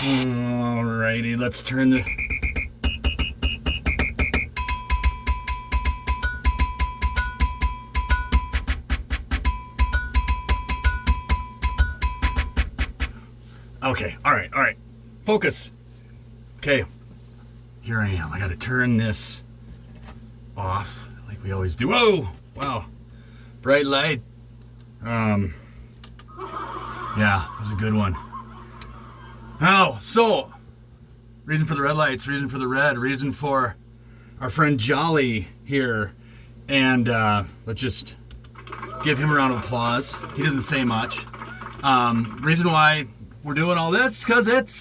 Alrighty, let's turn the... Okay, all right. Focus. Okay, here I am. I gotta turn this off like we always do. Whoa, wow, bright light. Yeah, that was a good one. Oh, so, reason for the red lights, reason for the red, reason for our friend Jolly here. And let's just give him a round of applause. He doesn't say much. Reason why we're doing all this, because it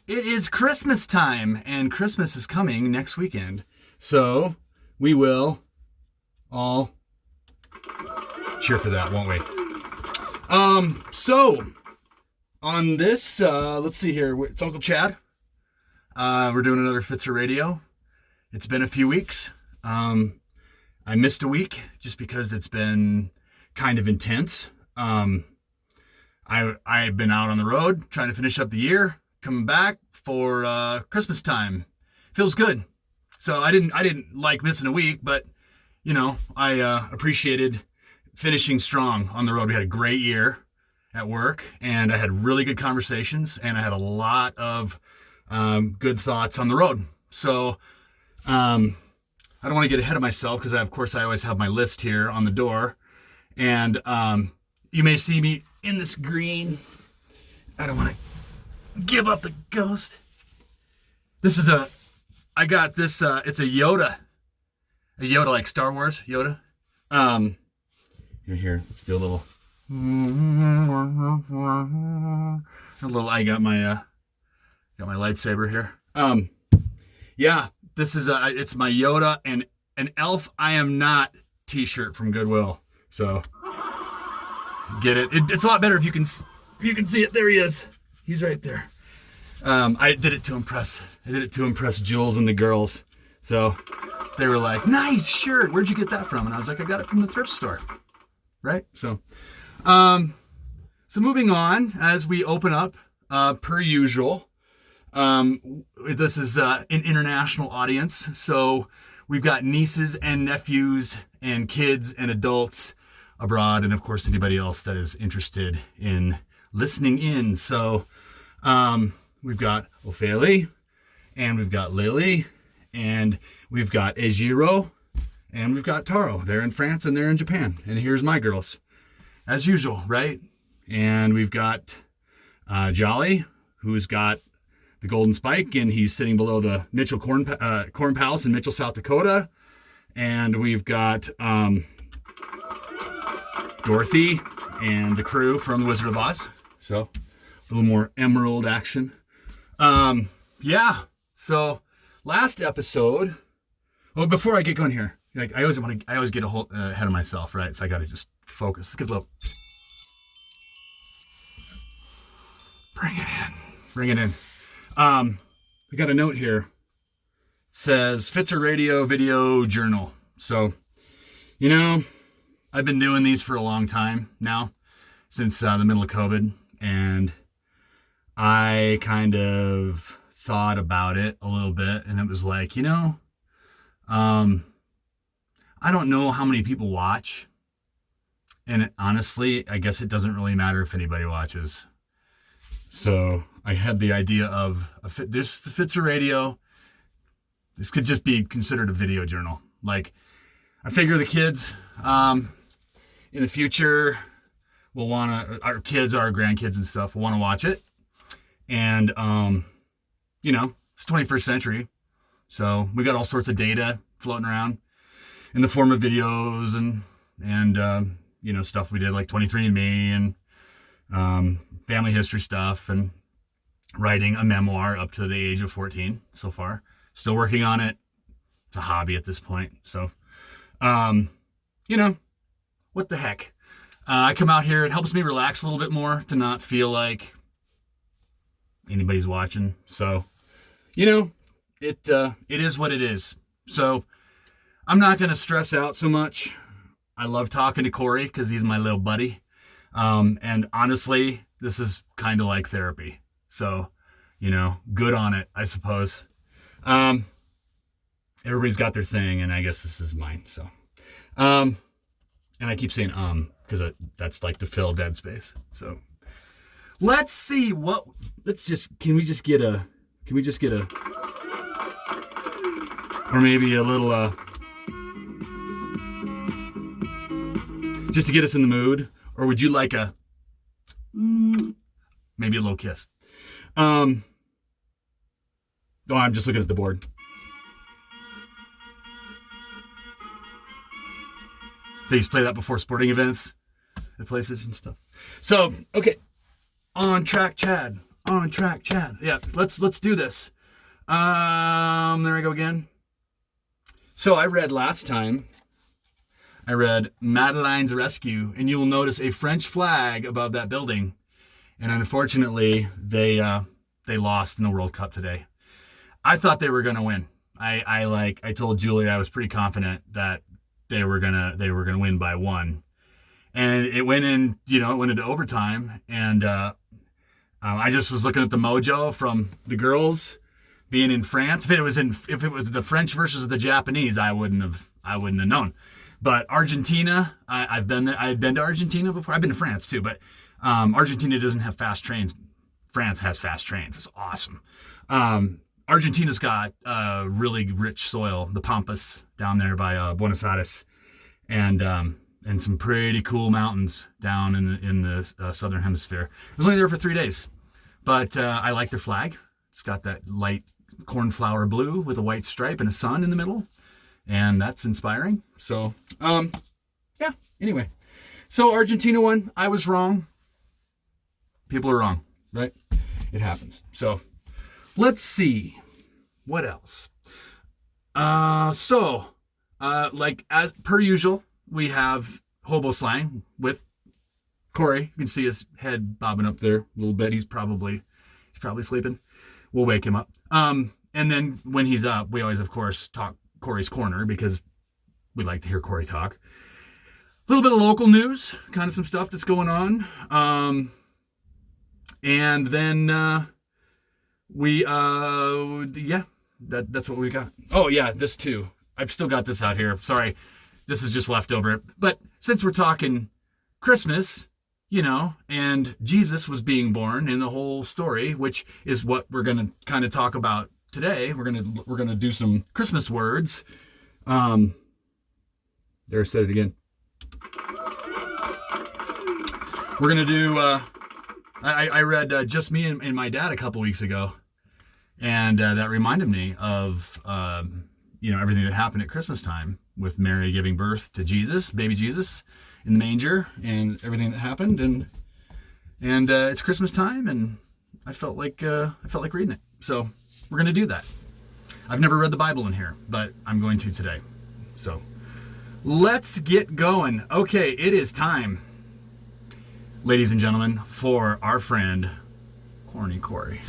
is Christmas time, and Christmas is coming next weekend. So, we will all cheer for that, won't we? So, on this, let's see here. It's Uncle Chad. We're doing another Fitzer Radio. It's been a few weeks. I missed a week just because it's been kind of intense. I've been out on the road trying to finish up the year, coming back for Christmas time. Feels good. So I didn't like missing a week, but I appreciated finishing strong on the road. We had a great year at work, and I had really good conversations, and I had a lot of good thoughts on the road. So I don't want to get ahead of myself because of course I always have my list here on the door, and you may see me in this green. I don't want to give up the ghost. It's a Yoda. A Yoda like Star Wars Yoda. Here, let's do a little. I got my lightsaber here. Yeah, this is it's my Yoda and an Elf I Am Not t-shirt from Goodwill. So get it. It's a lot better if you can see it. There he is. He's right there. I did it to impress Jules and the girls. So they were like, "Nice shirt. Where'd you get that from?" And I was like, "I got it from the thrift store." Right? So moving on as we open up, per usual. This is an international audience, so we've got nieces and nephews and kids and adults abroad, and of course anybody else that is interested in listening in. So we've got Ophélie, and we've got Lily, and we've got Ejiro, and we've got Taro. They're in France and they're in Japan. And here's my girls, as usual, right? And we've got Jolly, who's got the Golden Spike, and he's sitting below the Mitchell Corn Palace in Mitchell, South Dakota. And we've got Dorothy and the crew from The Wizard of Oz. So a little more Emerald action. Yeah. So last episode. Well, before I get going here, I always get ahead of myself, right? So I got to just focus. Let's give a little. Bring it in. We got a note here. It says Fitzer Radio Video Journal. So, I've been doing these for a long time now, since the middle of COVID, and I kind of thought about it a little bit, and it was like, I don't know how many people watch, and honestly, I guess it doesn't really matter if anybody watches. So I had the idea of this Fitzer Radio. This could just be considered a video journal. Like, I figure the kids in the future will our kids, our grandkids and stuff will want to watch it. And, it's 21st century. So we got all sorts of data floating around in the form of videos and stuff we did like 23andMe and family history stuff, and writing a memoir up to the age of 14 so far. Still working on it. It's a hobby at this point. So, what the heck? I come out here. It helps me relax a little bit more to not feel like anybody's watching. So, it is what it is. So I'm not going to stress out so much. I love talking to Corey because he's my little buddy. And honestly, this is kind of like therapy. So good on it, I suppose. Everybody's got their thing, and I guess this is mine. So, and I keep saying because that's like to fill dead space. So, let's see can we just get a, or maybe a little, just to get us in the mood, or would you like maybe a little kiss? Oh, I'm just looking at the board. They used to play that before sporting events at places and stuff. So, okay. On track, Chad. Yeah, let's do this. There I go again. So I read Madeline's Rescue, and you will notice a French flag above that building. And unfortunately, they lost in the World Cup today. I thought they were going to win. I told Julie I was pretty confident that they were gonna win by 1, and it went into overtime. And I just was looking at the mojo from the girls being in France. If it was the French versus the Japanese, I wouldn't have known. But Argentina, I had been to Argentina before. I've been to France too, but Argentina doesn't have fast trains. France has fast trains. It's awesome. Argentina's got really rich soil, the Pampas down there by Buenos Aires, and some pretty cool mountains down in the southern hemisphere. I was only there for 3 days, but I like their flag. It's got that light cornflower blue with a white stripe and a sun in the middle, and that's inspiring. So, yeah. Anyway, so Argentina won. I was wrong. People are wrong, right? It happens. So. Let's see. What else? Like as per usual, we have hobo slang with Corey. You can see his head bobbing up there a little bit. He's probably sleeping. We'll wake him up. And then when he's up, we always, of course, talk Corey's Corner because we like to hear Corey talk. A little bit of local news, kind of some stuff that's going on. And then that's what we got. Oh yeah, this too. I've still got this out here. Sorry, this is just leftover. But since we're talking Christmas, and Jesus was being born in the whole story, which is what we're gonna kind of talk about today. We're gonna do some Christmas words. There, I said it again. We're gonna do. I read Just Me and My Dad a couple weeks ago, and that reminded me of everything that happened at Christmas time with Mary giving birth to Jesus, baby Jesus, in the manger, and everything that happened. And it's Christmas time, and I felt like reading it. So we're gonna do that. I've never read the Bible in here, but I'm going to today. So let's get going. Okay, it is time, ladies and gentlemen, for our friend Corny Corey.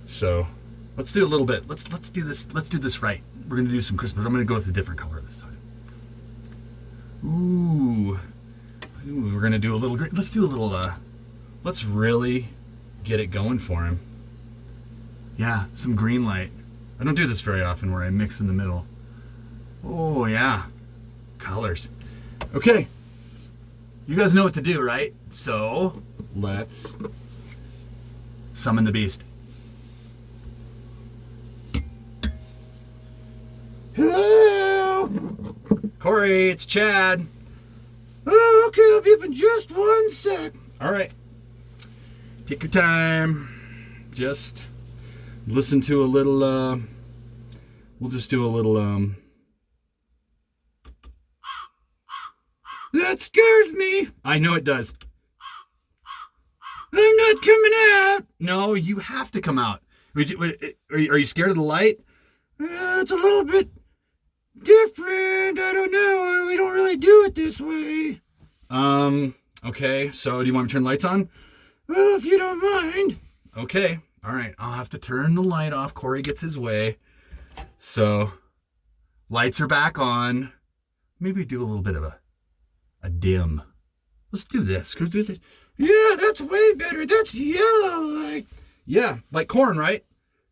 So let's do a little bit. Let's do this. Let's do this right. We're gonna do some Christmas. I'm gonna go with a different color this time. Ooh, we're gonna do a little. Let's do a little. Let's really get it going for him. Yeah, some green light. I don't do this very often, where I mix in the middle. Oh yeah, colors. Okay. You guys know what to do, right? So, let's summon the beast. Hello! Corey, it's Chad. Oh, okay, I'll be up in just 1 sec. All right. Take your time. Just listen to a little, we'll just do a little, that scares me. I know it does. I'm not coming out. No, you have to come out. Are you scared of the light? It's a little bit different. I don't know. We don't really do it this way. Okay. So do you want me to turn the lights on? Well, if you don't mind. Okay. All right. I'll have to turn the light off. Corey gets his way. So lights are back on. Maybe do a little bit of a dim. Let's do this. Yeah, that's way better. That's yellow light. Yeah, like corn, right?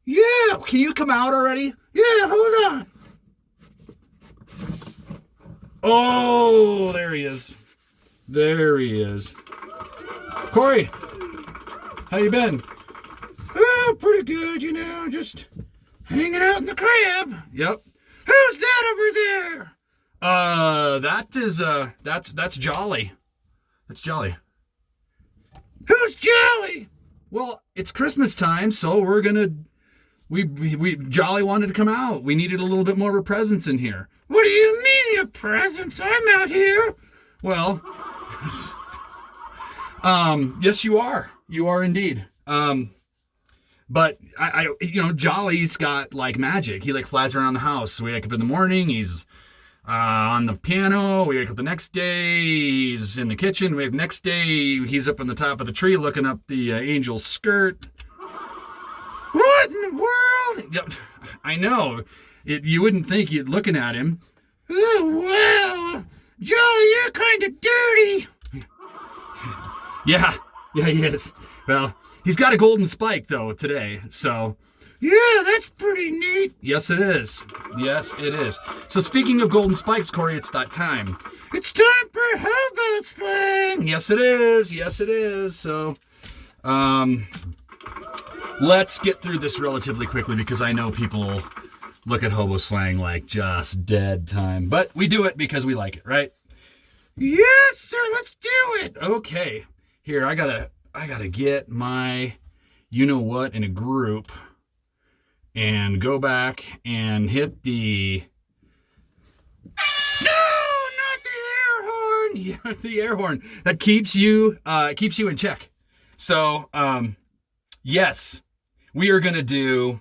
Yeah, can you come out already? Yeah, hold on. Oh, there he is. There he is. Corey, how you been? Oh, pretty good, just hanging out in the crib. Yep. Who's that over there? That's Jolly. That's Jolly. Who's Jolly? Well, it's Christmas time, so we're gonna. We Jolly wanted to come out. We needed a little bit more of a presence in here. What do you mean a presence? I'm out here. Well, yes, you are. You are indeed. But I Jolly's got like magic. He like flies around the house. We wake up in the morning. He's on the piano. We wake up the next day. He's in the kitchen. We have next day. He's up on the top of the tree looking up the angel's skirt. What in the world? I know. You wouldn't think you'd looking at him. Oh, wow. Jolly, you're kind of dirty. Yeah, he is. Well, he's got a golden spike, though, today, so... Yeah, that's pretty neat. Yes, it is. Yes, it is. So speaking of golden spikes, Corey, it's that time. It's time for Hobo Slang. Yes, it is. Yes, it is. So, let's get through this relatively quickly because I know people look at Hobo Slang like just dead time. But we do it because we like it, right? Yes, sir. Let's do it. Okay. Here, I gotta get my you-know-what in a group and go back and hit the... No, not the air horn. Yeah, the air horn. That keeps you in check. So, yes, we are gonna do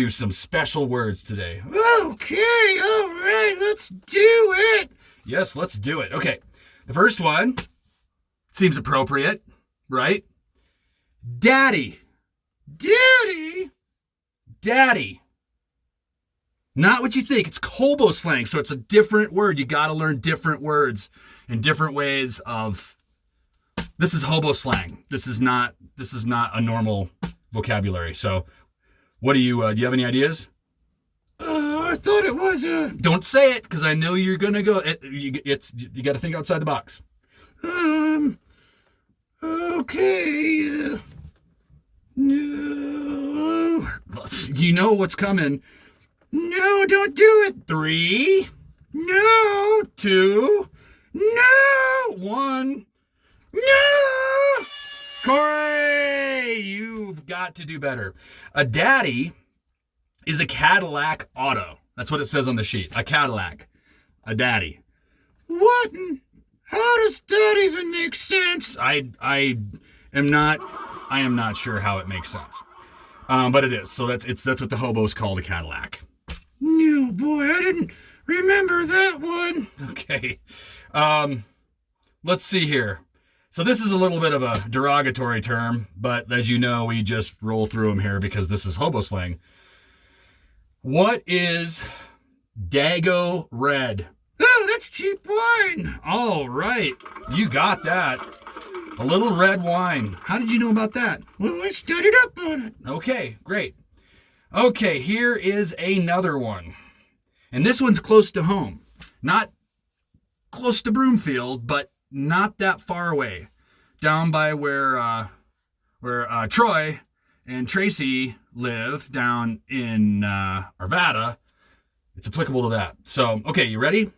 some special words today. Okay, all right, let's do it. Yes, let's do it. Okay, the first one seems appropriate, right? Daddy. Daddy? Daddy. Not what you think. It's Hobo Slang, so it's a different word. You got to learn different words and different ways of... This is Hobo Slang. This is not a normal vocabulary. So, what do you have any ideas? I thought it was Don't say it, because I know you're gonna go. You got to think outside the box. Okay. No. You know what's coming. No, don't do it. 3. No. 2. No. 1. No. Corey, you've got to do better. A daddy is a Cadillac auto. That's what it says on the sheet. A Cadillac. A daddy. What? How does that even make sense? I am not sure how it makes sense. But it is. So that's what the hobos called a Cadillac. No, boy, I didn't remember that one. Okay. Let's see here. So this is a little bit of a derogatory term, but as you know, we just roll through them here because this is Hobo Slang. What is Dago Red? Oh, that's cheap wine. All right. You got that. A little red wine. How did you know about that? Well, I studied up on it. Okay, great. Okay, here is another one. And this one's close to home. Not close to Broomfield, but not that far away. Down by where Troy and Tracy live down in Arvada. It's applicable to that. So, okay, you ready?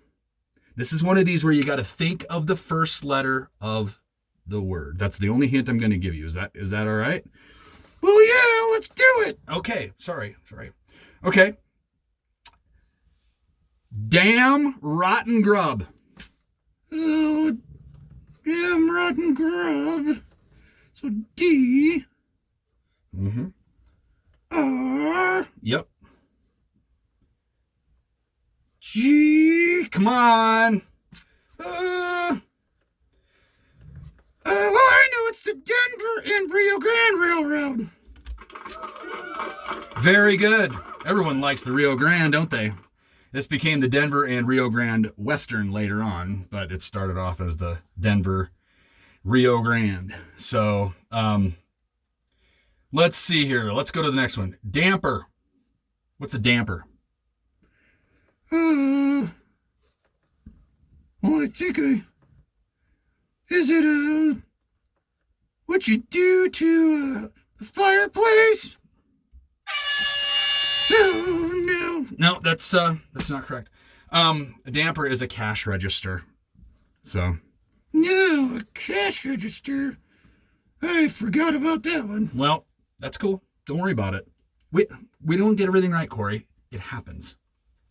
This is one of these where you got to think of the first letter of the word. That's the only hint I'm going to give you. Is that all right? Well, yeah, let's do it. Okay, sorry. Okay. Damn rotten grub. Oh, damn rotten grub. So D. Mm-hmm. R. Yep. G. Come on. I know it's the Denver and Rio Grande Railroad. Very good. Everyone likes the Rio Grande, don't they? This became the Denver and Rio Grande Western later on, but it started off as the Denver Rio Grande. So, Let's see here. Let's go to the next one. Damper. What's a damper? Uh, well, I think is it what you do to the fireplace? Oh no. No, that's not correct. A damper is a cash register. So. No, a cash register. I forgot about that one. Well, that's cool. Don't worry about it. We don't get everything right, Corey. It happens.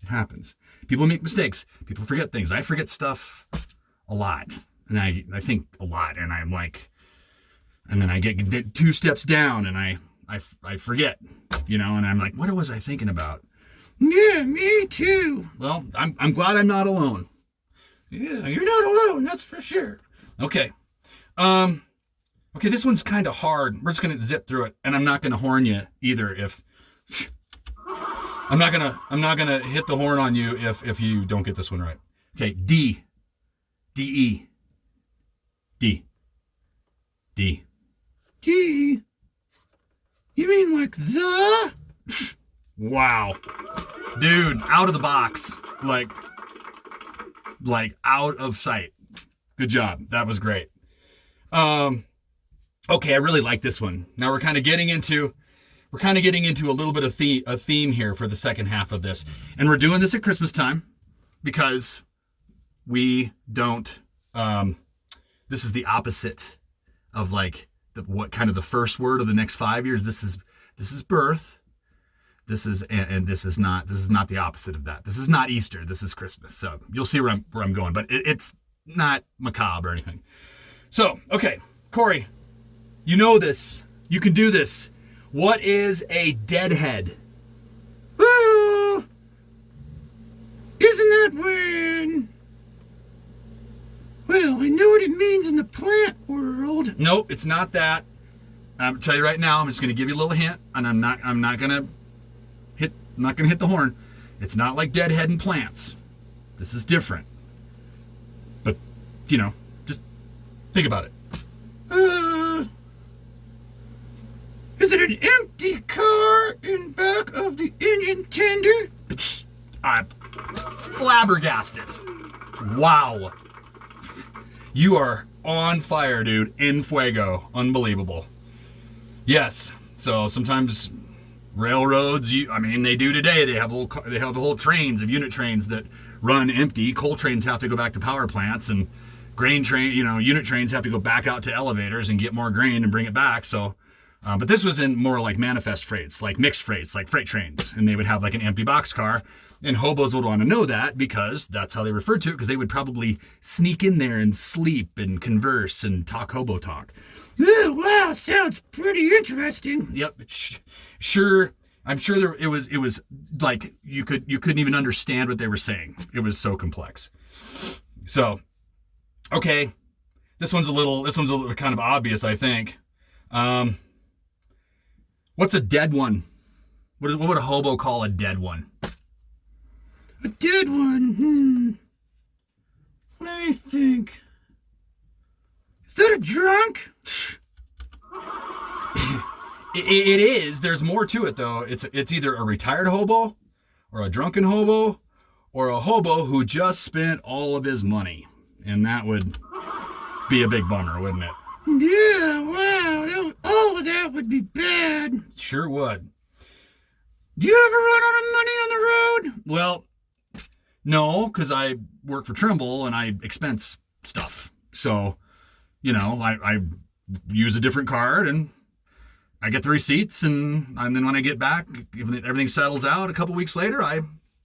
It happens. People make mistakes. People forget things. I forget stuff a lot. And I think a lot. And I'm like, and then I get 2 steps down and I forget, and I'm like, what was I thinking about? Yeah, me too. Well, I'm glad I'm not alone. Yeah, you're not alone, that's for sure. Okay. Okay, this one's kind of hard. We're just going to zip through it. And I'm not going to horn you either if I'm not gonna hit the horn on you if you don't get this one right. Okay, D. D-E. D. D. D? You mean like the? Wow. Dude, out of the box. Like out of sight. Good job. That was great. Okay, I really like this one. Now we're kind of getting into a little bit of a theme here for the second half of this. And we're doing this at Christmas time because we don't, this is the opposite of like what kind of the first word of the next 5 years. This is birth. This is not the opposite of that. This is not Easter. This is Christmas. So you'll see where I'm going, but it's not macabre or anything. So, okay, Corey, you know this. You can do this. What is a deadhead? Well, isn't that when? Well, I know what it means in the plant world. Nope, it's not that. I'm gonna tell you right now. I'm just gonna give you a little hint, and I'm not gonna hit the horn. It's not like deadhead in plants. This is different. But just think about it. Is it an empty car in back of the engine tender? I'm flabbergasted. Wow. You are on fire, dude. En fuego. Unbelievable. Yes. So sometimes railroads, they do today. They have whole trains of unit trains that run empty. Coal trains have to go back to power plants, and grain train, unit trains have to go back out to elevators and get more grain and bring it back. So, but this was in more like manifest freights, like mixed freights, like freight trains, and they would have like an empty boxcar. And hobos would want to know that because that's how they referred to it, because they would probably sneak in there and sleep and converse and talk hobo talk. Oh, wow, sounds pretty interesting. Yep, sure. I'm sure it was like you couldn't even understand what they were saying. It was so complex. So, okay, this one's a little kind of obvious, I think. What's a dead one? What would a hobo call a dead one? A dead one? Let me think. Is that a drunk? It is. There's more to it, though. It's either a retired hobo or a drunken hobo or a hobo who just spent all of his money. And that would be a big bummer, wouldn't it? Yeah, wow. All of that would be bad. Sure would. Do you ever run out of money on the road? Well, no, because I work for Trimble and I expense stuff. So, I use a different card and I get the receipts, and then when I get back, if everything settles out a couple weeks later, I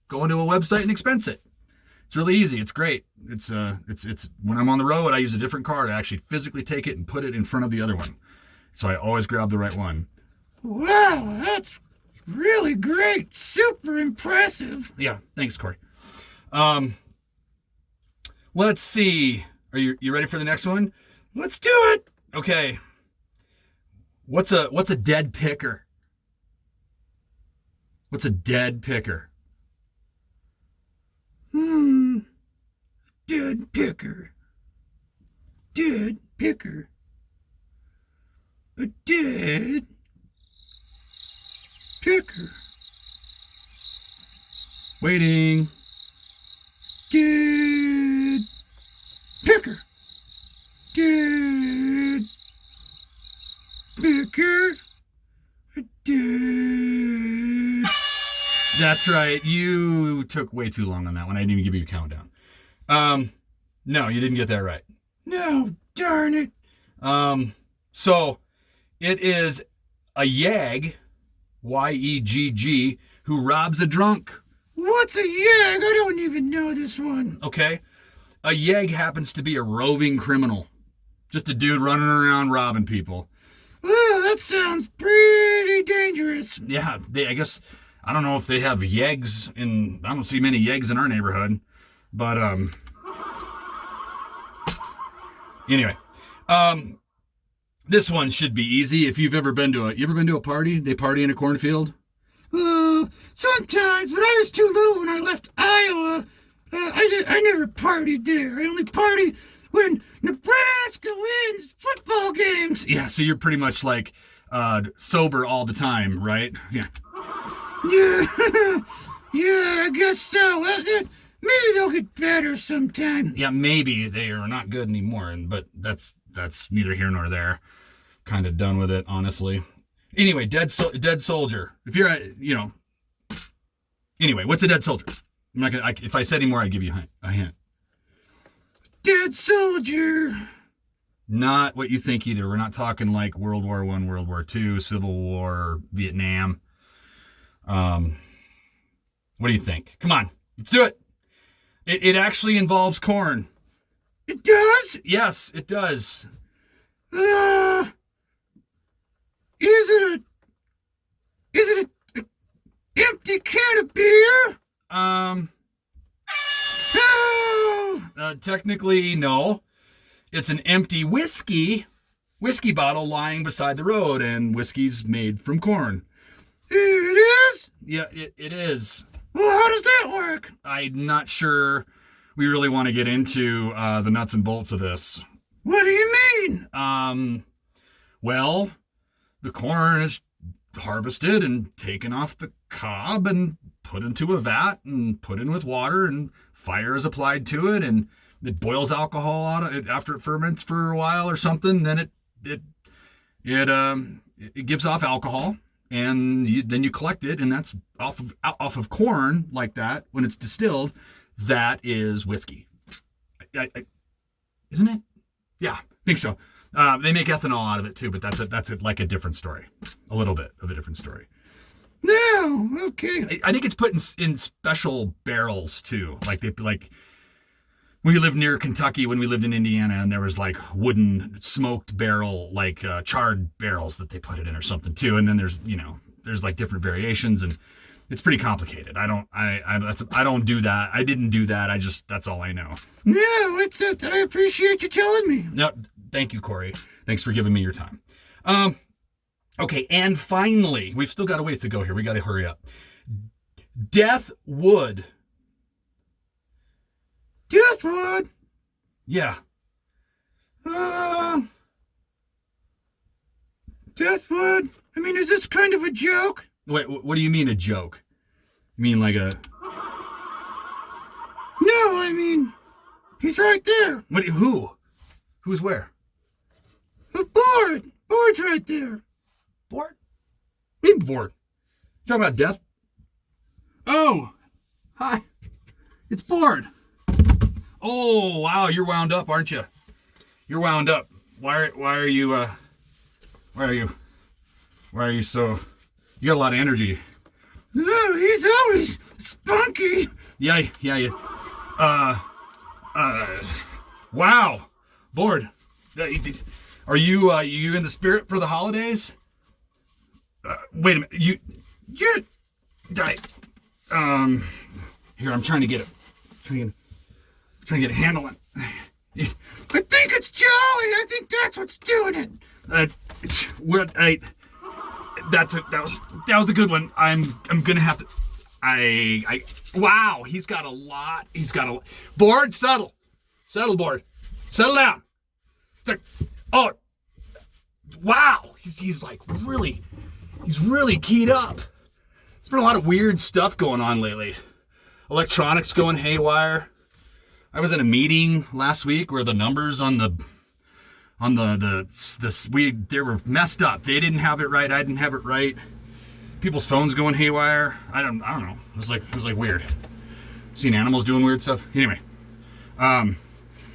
go into a website and expense it. It's really easy. It's great. It's when I'm on the road, I use a different card. I actually physically take it and put it in front of the other one. So I always grab the right one. Wow, that's really great. Super impressive. Yeah, thanks, Corey. Let's see. Are you ready for the next one? Let's do it. Okay. What's a dead picker? What's a dead picker? Dead picker. Dead picker. A dead Picker. Waiting. Dead. Picker. Dead. Picker. Dead. That's right. You took way too long on that one. I didn't even give you a countdown. No, you didn't get that right. No, darn it. So it is a yegg, Y-E-G-G, who robs a drunk. What's a yegg? I don't even know this one. Okay. A yegg happens to be a roving criminal. Just a dude running around robbing people. Well, that sounds pretty dangerous. Yeah, I guess, I don't know if they have yeggs I don't see many yeggs in our neighborhood. But, anyway, this one should be easy. If you've ever been to a party? They party in a cornfield? Sometimes, but I was too little when I left Iowa. I never partied there. I only party when Nebraska wins football games. Yeah, so you're pretty much like sober all the time, right? Yeah. Yeah, yeah, I guess so. Well, maybe they'll get better sometime. Yeah, maybe they are not good anymore, but that's neither here nor there. Kind of done with it, honestly. Anyway, dead soldier. If you're, Anyway, what's a dead soldier? I'm not gonna. If I said any more, I'd give you a hint. Dead soldier. Not what you think either. We're not talking like World War I, World War II, Civil War, Vietnam. What do you think? Come on, let's do it. It actually involves corn. It does? Yes, it does. Is it a empty can of beer? Technically, no. It's an empty whiskey bottle lying beside the road, and whiskey's made from corn. It is? Yeah, it is. Well, how does that work? I'm not sure we really want to get into the nuts and bolts of this. What do you mean? Well, the corn is harvested and taken off the cob and put into a vat and put in with water, and fire is applied to it, and it boils alcohol out of it after it ferments for a while or something. Then it gives off alcohol, and then you collect it, and that's off of corn like that. When it's distilled, that is whiskey. Isn't it? Yeah, I think so. They make ethanol out of it too, but that's like a different story. A little bit of a different story. No, okay. I think it's put in special barrels too. Like we lived near Kentucky when we lived in Indiana, and there was like wooden smoked barrel, like charred barrels that they put it in or something too. And then there's like different variations, and it's pretty complicated. I don't do that. I didn't do that. That's all I know. No, I appreciate you telling me. No, thank you, Corey. Thanks for giving me your time. Okay, and finally, we've still got a ways to go here. We got to hurry up. Deathwood. Deathwood? Yeah. Deathwood? I mean, is this kind of a joke? Wait, what do you mean a joke? You mean like a... No, I mean, he's right there. Who? Who's where? A board. Board's right there. Board? What do you mean board? You talking about death? Oh, hi. It's Board. Oh, wow, you're wound up, aren't you? You're wound up. Why are you so... You got a lot of energy. Oh, he's always spunky. Yeah. Wow. Bored. Are you in the spirit for the holidays? Wait a minute. Here, I'm trying to get it. Trying to get a handle on it. I think it's Jolly. I think that's what's doing it. That was a good one. I'm gonna have to. Wow. He's got a lot. Board, settle, Board, settle down. Oh, wow. He's like really keyed up. There's been a lot of weird stuff going on lately. Electronics going haywire. I was in a meeting last week where the numbers on they were messed up. They didn't have it right. I didn't have it right. People's phones going haywire. I don't know. It was like weird. Seen animals doing weird stuff. Anyway,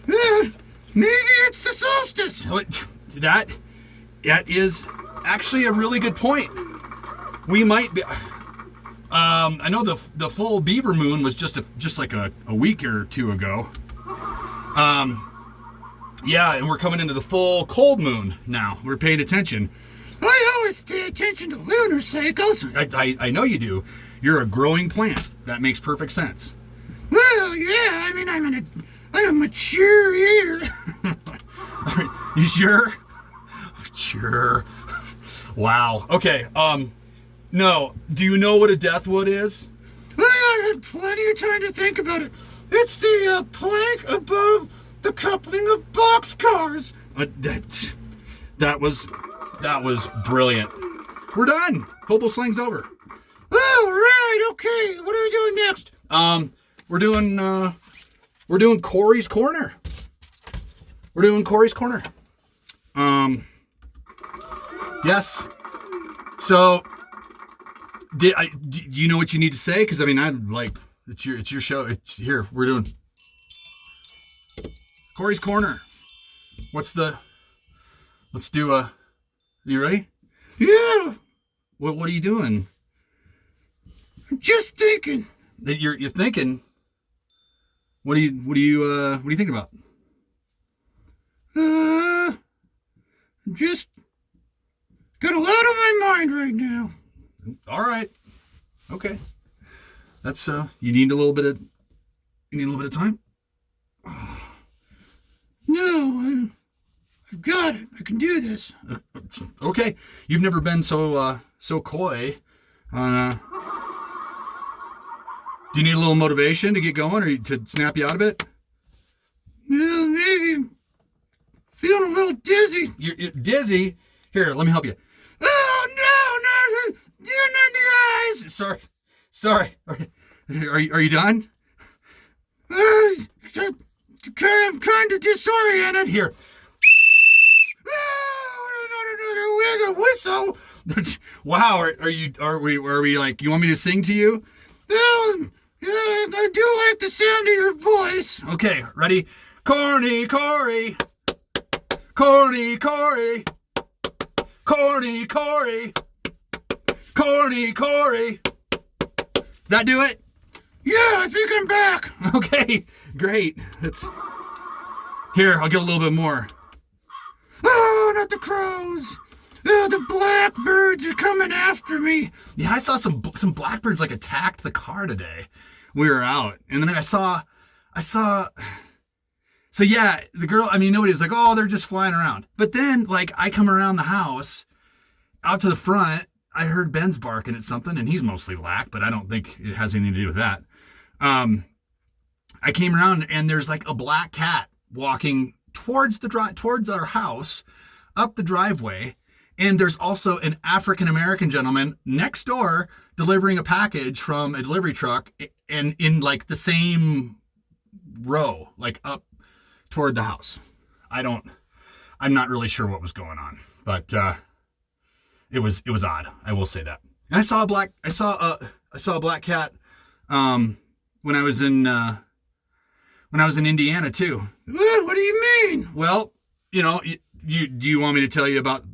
maybe it's the solstice. That is actually a really good point. We might be. I know the full beaver moon was just like a week or two ago. Yeah, and we're coming into the full cold moon now. We're paying attention. I always pay attention to lunar cycles. I know you do. You're a growing plant. That makes perfect sense. Well, yeah. I mean, I'm a mature eater. You sure? Sure. Wow. Okay. No. Do you know what a deathwood is? I had plenty of time to think about it. It's the plank above the coupling of boxcars. That was brilliant. We're done. Hobo Slang's over. Oh, right. Okay. What are we doing next? We're doing Corey's Corner. Yes. So, do you know what you need to say? Because I mean, it's your show. It's here. We're doing Corey's Corner. Let's do a. You ready? Yeah. What are you doing? I'm just thinking. You're thinking. What do you think about? I'm just got a lot on my mind right now. All right. Okay. That's you need a little bit of time? No, I've got it. I can do this. Okay. You've never been so coy. Do you need a little motivation to get going or to snap you out of it? Well, maybe. Feeling a little dizzy. You're dizzy? Here, let me help you. Oh, no, in the eyes. Sorry. Are you done? I'm kind of disoriented. Here. Oh, another whistle. Wow, are we like, you want me to sing to you? I do like the sound of your voice. Okay, ready? Corny Corey. Corny Corey. Corny Corey. Corny Corey. Does that do it? Yeah, I think I'm back. Okay, great. Here, I'll get a little bit more. Oh, not the crows. Oh, the blackbirds are coming after me. Yeah, I saw some blackbirds like attacked the car today. We were out, and then I saw. So yeah, the girl. I mean, nobody was like, "Oh, they're just flying around." But then, like, I come around the house, out to the front. I heard Ben's barking at something, and he's mostly black, but I don't think it has anything to do with that. I came around, and there's like a black cat walking towards our house, up the driveway. And there's also an African-American gentleman next door delivering a package from a delivery truck and in like the same row, like up toward the house. I'm not really sure what was going on, but it was odd. I will say that. And I saw a black cat when I was in Indiana too. What do you mean? Well, you know, do you want me to tell you about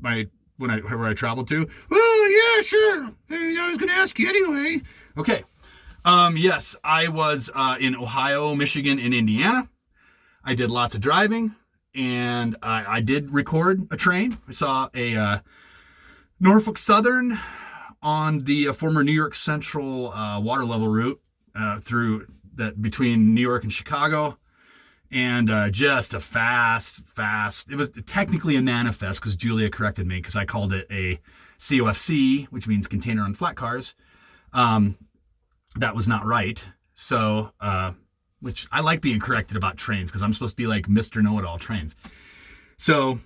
where I traveled to? Well, yeah, sure. I was going to ask you anyway. Okay. Yes, I was in Ohio, Michigan, and Indiana. I did lots of driving, and I did record a train. I saw a Norfolk Southern on the former New York Central water level route through that between New York and Chicago. And just a fast. It was technically a manifest because Julia corrected me because I called it a COFC, which means container on flat cars. That was not right. So, which I like being corrected about trains because I'm supposed to be like Mr. Know-It-All trains. So,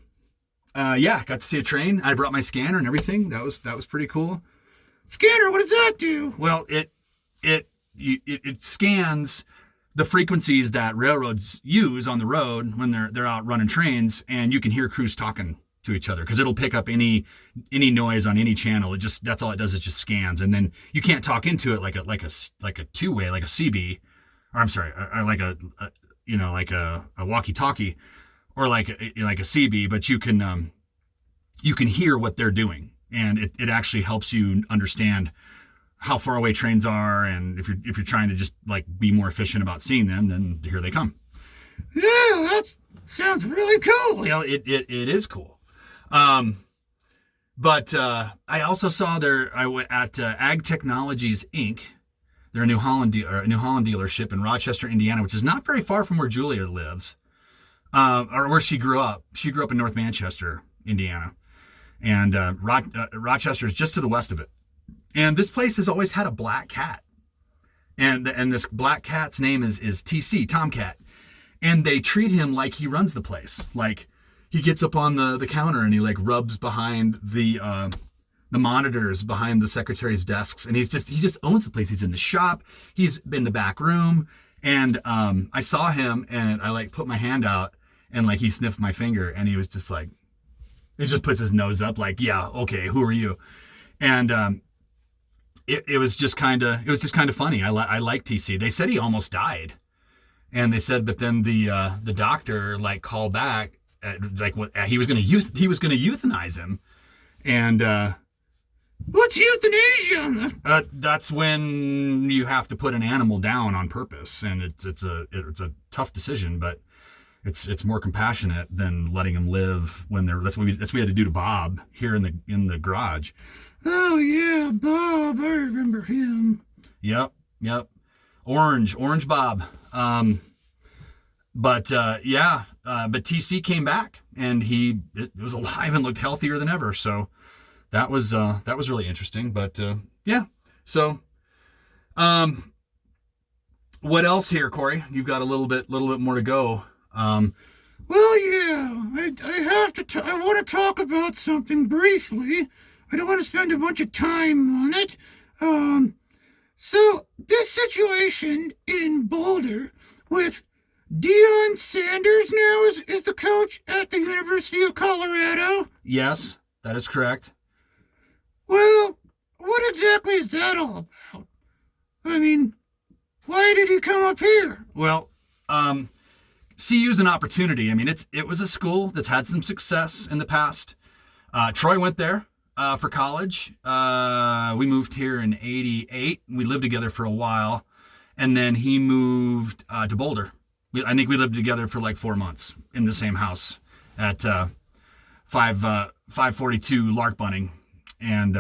yeah, got to see a train. I brought my scanner and everything. That was pretty cool. Scanner, what does that do? Well, it scans the frequencies that railroads use on the road when they're out running trains, and you can hear crews talking to each other because it'll pick up any noise on any channel. That's all it does. It just scans, and then you can't talk into it like a two-way, like a CB, or I'm sorry, or like a walkie-talkie, or like a CB, but you can hear what they're doing, and it actually helps you understand how far away trains are, and if you're trying to just like be more efficient about seeing them, then here they come. Yeah, that sounds really cool. Well, it is cool. But I also saw I went at Ag Technologies Inc. They're a New Holland dealership in Rochester, Indiana, which is not very far from where Julia lives, or where she grew up. She grew up in North Manchester, Indiana, and Rochester is just to the west of it. And this place has always had a black cat. And this black cat's name is TC, Tomcat. And they treat him like he runs the place. Like he gets up on the counter and he like rubs behind the monitors behind the secretary's desks. And he just owns the place. He's in the shop. He's in the back room. And I saw him and I like put my hand out and like he sniffed my finger and he was just like, he just puts his nose up like, yeah, okay, who are you? And it was just kind of funny. I like TC. They said he almost died, and they said, but then the doctor like called back, like what he was going to euthanize him, and what's euthanasia? That's when you have to put an animal down on purpose, and it's a tough decision, but it's more compassionate than letting him live when they're. That's what we had to do to Bob here in the garage. Oh yeah, Bob, I remember him. Yep. Orange Bob. But TC came back and it was alive and looked healthier than ever. So that was really interesting. But yeah. So what else here, Corey? You've got a little bit more to go. Well, yeah, I want to talk about something briefly. I don't want to spend a bunch of time on it. So this situation in Boulder with Deion Sanders now is the coach at the University of Colorado. Yes, that is correct. Well, what exactly is that all about? I mean, why did he come up here? Well, CU's an opportunity. I mean, it was a school that's had some success in the past. Troy went there. For college. We moved here in '88. We lived together for a while, and then he moved to Boulder. I think we lived together for like 4 months in the same house at 542 Lark Bunning and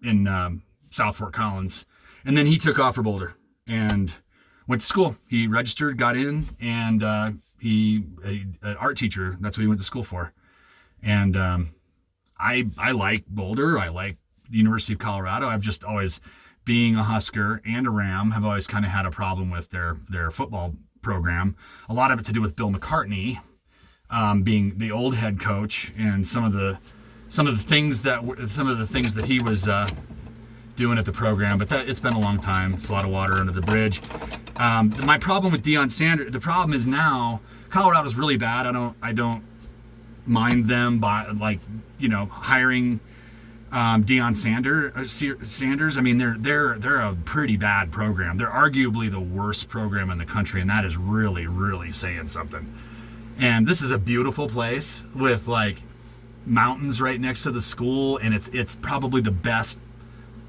in South Fort Collins. And then he took off for Boulder and went to school. He registered, got in, and he an art teacher. That's what he went to school for. And I like Boulder. I like the University of Colorado. I've just always, being a Husker and a Ram, have always kind of had a problem with their football program. A lot of it to do with Bill McCartney being the old head coach and some of the things that he was doing at the program. But it's been a long time. It's a lot of water under the bridge. My problem with Deion Sanders, the problem is now Colorado's really bad. I don't mind them by hiring Deion Sanders. I mean, they're a pretty bad program. They're arguably the worst program in the country, and that is really, really saying something. And this is a beautiful place with like mountains right next to the school, and it's probably the best.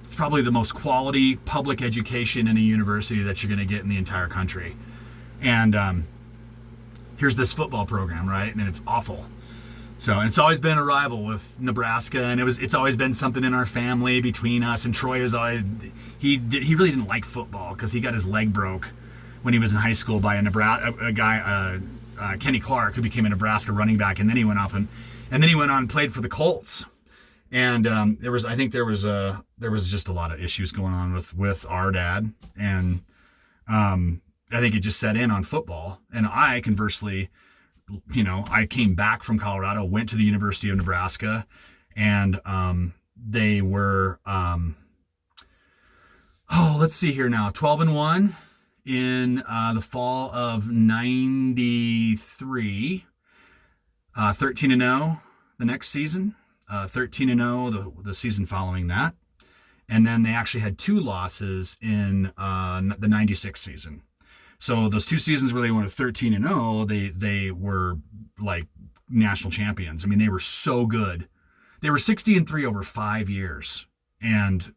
It's probably the most quality public education in a university that you're going to get in the entire country. And here's this football program, right? And it's awful. So it's always been a rival with Nebraska, and it's always been something in our family between us. And Troy was always he really didn't like football because he got his leg broke when he was in high school by a guy Kenny Clark, who became a Nebraska running back, and then he went off and then he went on and played for the Colts. And there was just a lot of issues going on with our dad, and I think it just set in on football. And I conversely, I came back from Colorado, went to the University of Nebraska, and they were Oh, let's see here now. 12-1 in the fall of '93. 13-0 the next season. 13-0 the season following that. And then they actually had 2 losses in the '96 season. So those 2 seasons where they went 13-0, they were like national champions. I mean, they were so good. They were 60-3 over 5 years, and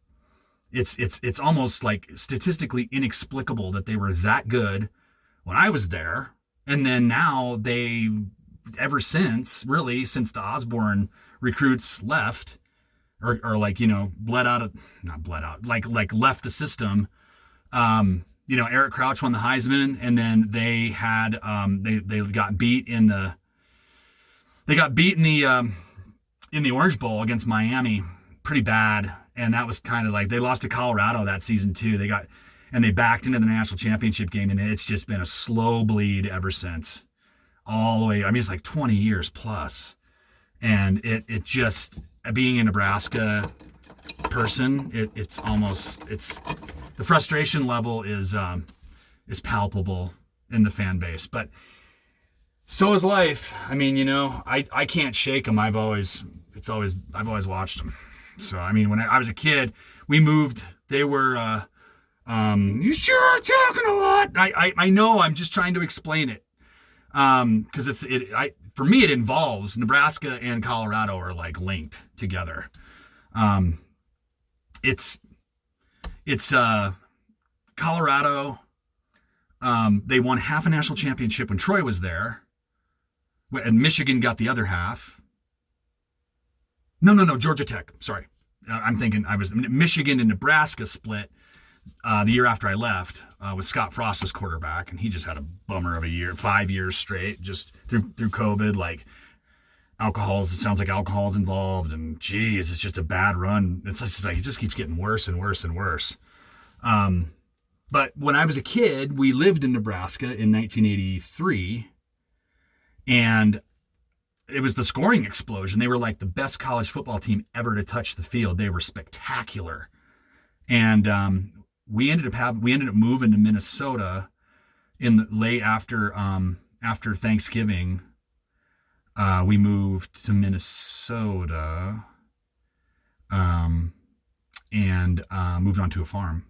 it's almost like statistically inexplicable that they were that good when I was there, and then now they, ever since the Osborne recruits left, or like, you know, left the system. You know, Eric Crouch won the Heisman, and then they had they got beat in the Orange Bowl against Miami pretty bad, and that was kind of like, they lost to Colorado that season too. They backed into the national championship game, and it's just been a slow bleed ever since, all the way. I mean, it's like 20 years plus, and it just, being a Nebraska person, it's the frustration level is palpable in the fan base, but so is life. I mean, you know, I can't shake them. I've always watched them. So, I mean, when I was a kid, we moved. They were, you sure are talking a lot. I know. I'm just trying to explain it. Because for me, it involves Nebraska and Colorado are like linked together. It's Colorado. They won half a national championship when Troy was there, and Michigan got the other half. No, Georgia Tech. Sorry. I'm thinking Michigan and Nebraska split the year after I left, with Scott Frost was quarterback, and he just had a bummer of a year, 5 years straight, just through COVID. Like, it sounds like alcohol's involved, and geez, it's just a bad run. It's just like, it just keeps getting worse and worse and worse. But when I was a kid, we lived in Nebraska in 1983, and it was the scoring explosion. They were like the best college football team ever to touch the field. They were spectacular. And we ended up moving to Minnesota in the late after Thanksgiving. We moved to Minnesota and moved onto a farm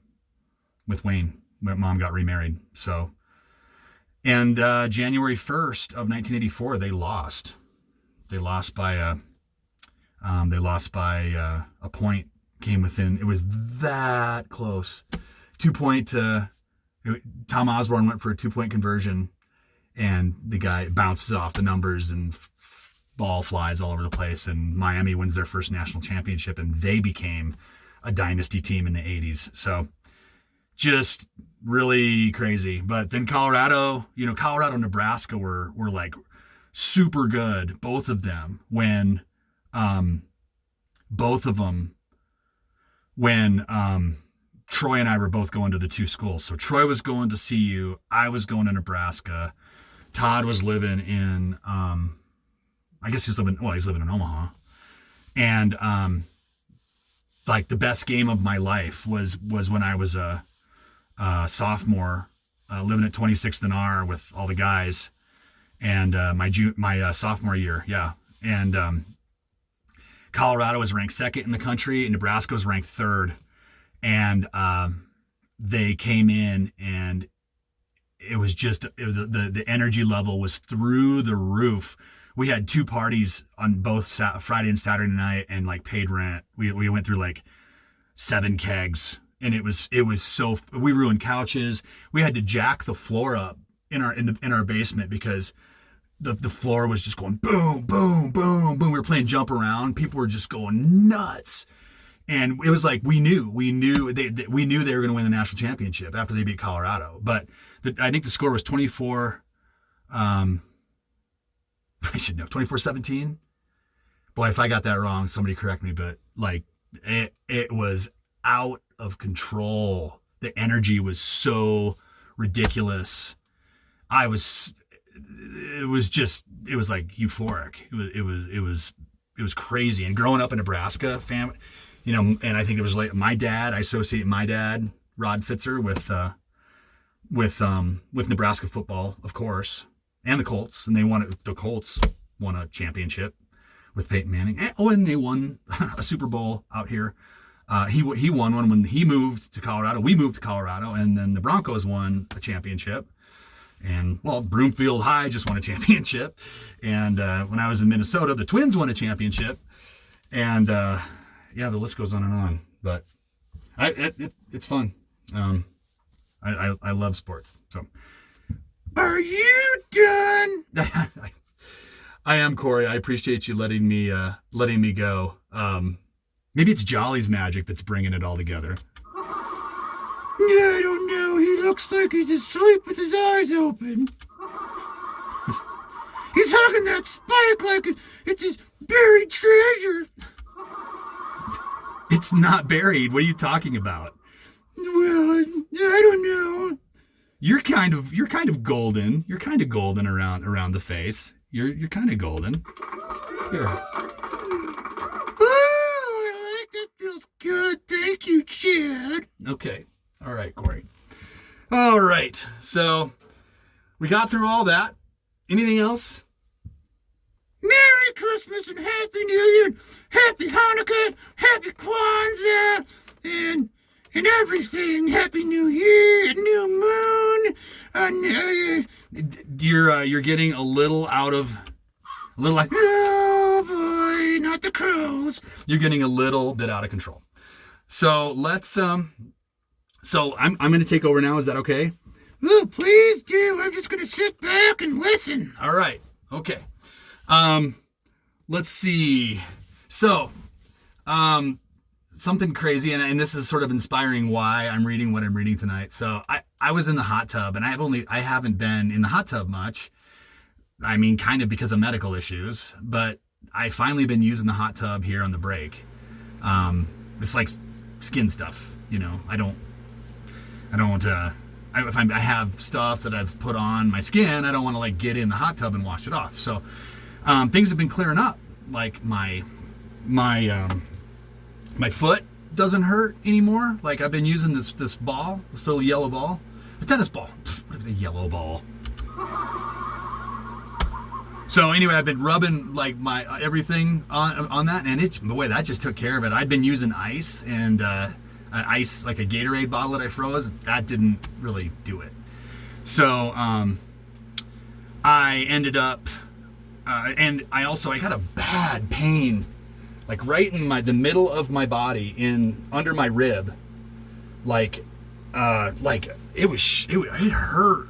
with Wayne. My mom got remarried. So, and January 1st of 1984, they lost. They lost by a point. Came within. It was that close. 2-point. Tom Osborne went for a 2-point conversion, and the guy bounces off the numbers, and ball flies all over the place. And Miami wins their first national championship, and they became a dynasty team in the 80s. So, just really crazy. But then Colorado, and Nebraska were like super good, both of them, when Troy and I were both going to the 2 schools. So Troy was going to CU, I was going to Nebraska. Todd was living in he's living in Omaha. And like, the best game of my life was when I was a sophomore, living at 26th and R with all the guys, and my sophomore year, yeah. And Colorado was ranked 2nd in the country, and Nebraska was ranked 3rd. And they came in, and it was just the energy level was through the roof. We had 2 parties on both Friday and Saturday night, and like paid rent. We went through like 7 kegs, and it was so, we ruined couches. We had to jack the floor up in our basement because the floor was just going boom, boom, boom, boom. We were playing jump around. People were just going nuts. And it was like, we knew they were going to win the national championship after they beat Colorado. But I think the score was 24. I should know, 24-17. Boy, if I got that wrong, somebody correct me. But like, it was out of control. The energy was so ridiculous. It was like euphoric. It was crazy. And growing up in Nebraska, family. And I think it was like I associate my dad Rod Fitzer with Nebraska football, of course, and the Colts, and the Colts won a championship with Peyton Manning. And they won a Super Bowl out here. He won one when he moved to Colorado. We moved to Colorado, and then the Broncos won a championship. And, well, Broomfield High just won a championship. And when I was in Minnesota, the Twins won a championship. And, yeah, the list goes on and on. But it's fun. I love sports. So, are you done? I am, Corey. I appreciate you letting me go. Maybe it's Jolly's magic that's bringing it all together. I don't know. He looks like he's asleep with his eyes open. He's hugging that spike like it's his buried treasure. It's not buried. What are you talking about? Well, I don't know. You're kind of golden. You're kind of golden around the face. You're kind of golden. Here. Oh, I like that. Feels good. Thank you, Chad. Okay. All right, Corey. All right. So we got through all that. Anything else? Merry Christmas and Happy New Year, and Happy Hanukkah, Happy Kwanzaa, and everything. Happy New Year, new moon. You're getting a little like, Oh boy, not the crows. You're getting a little bit out of control. So let's So I'm going to take over now. Is that okay? Oh, please do. I'm just going to sit back and listen. All right. Okay. Let's see. So, something crazy, and this is sort of inspiring why I'm reading what I'm reading tonight. So I was in the hot tub, and I haven't been in the hot tub much. I mean, kind of because of medical issues, but I finally been using the hot tub here on the break. It's like skin stuff, you know. If I have stuff that I've put on my skin, I don't want to like get in the hot tub and wash it off. So things have been clearing up. Like my foot doesn't hurt anymore. Like I've been using this ball, this little yellow ball, a tennis ball. What is a yellow ball? So anyway, I've been rubbing like my everything on that, and boy, that just took care of it. I'd been using ice and ice, like a Gatorade bottle that I froze. That didn't really do it. So I ended up, and I got a bad pain, like right in the middle of my body, under my rib, like it hurt.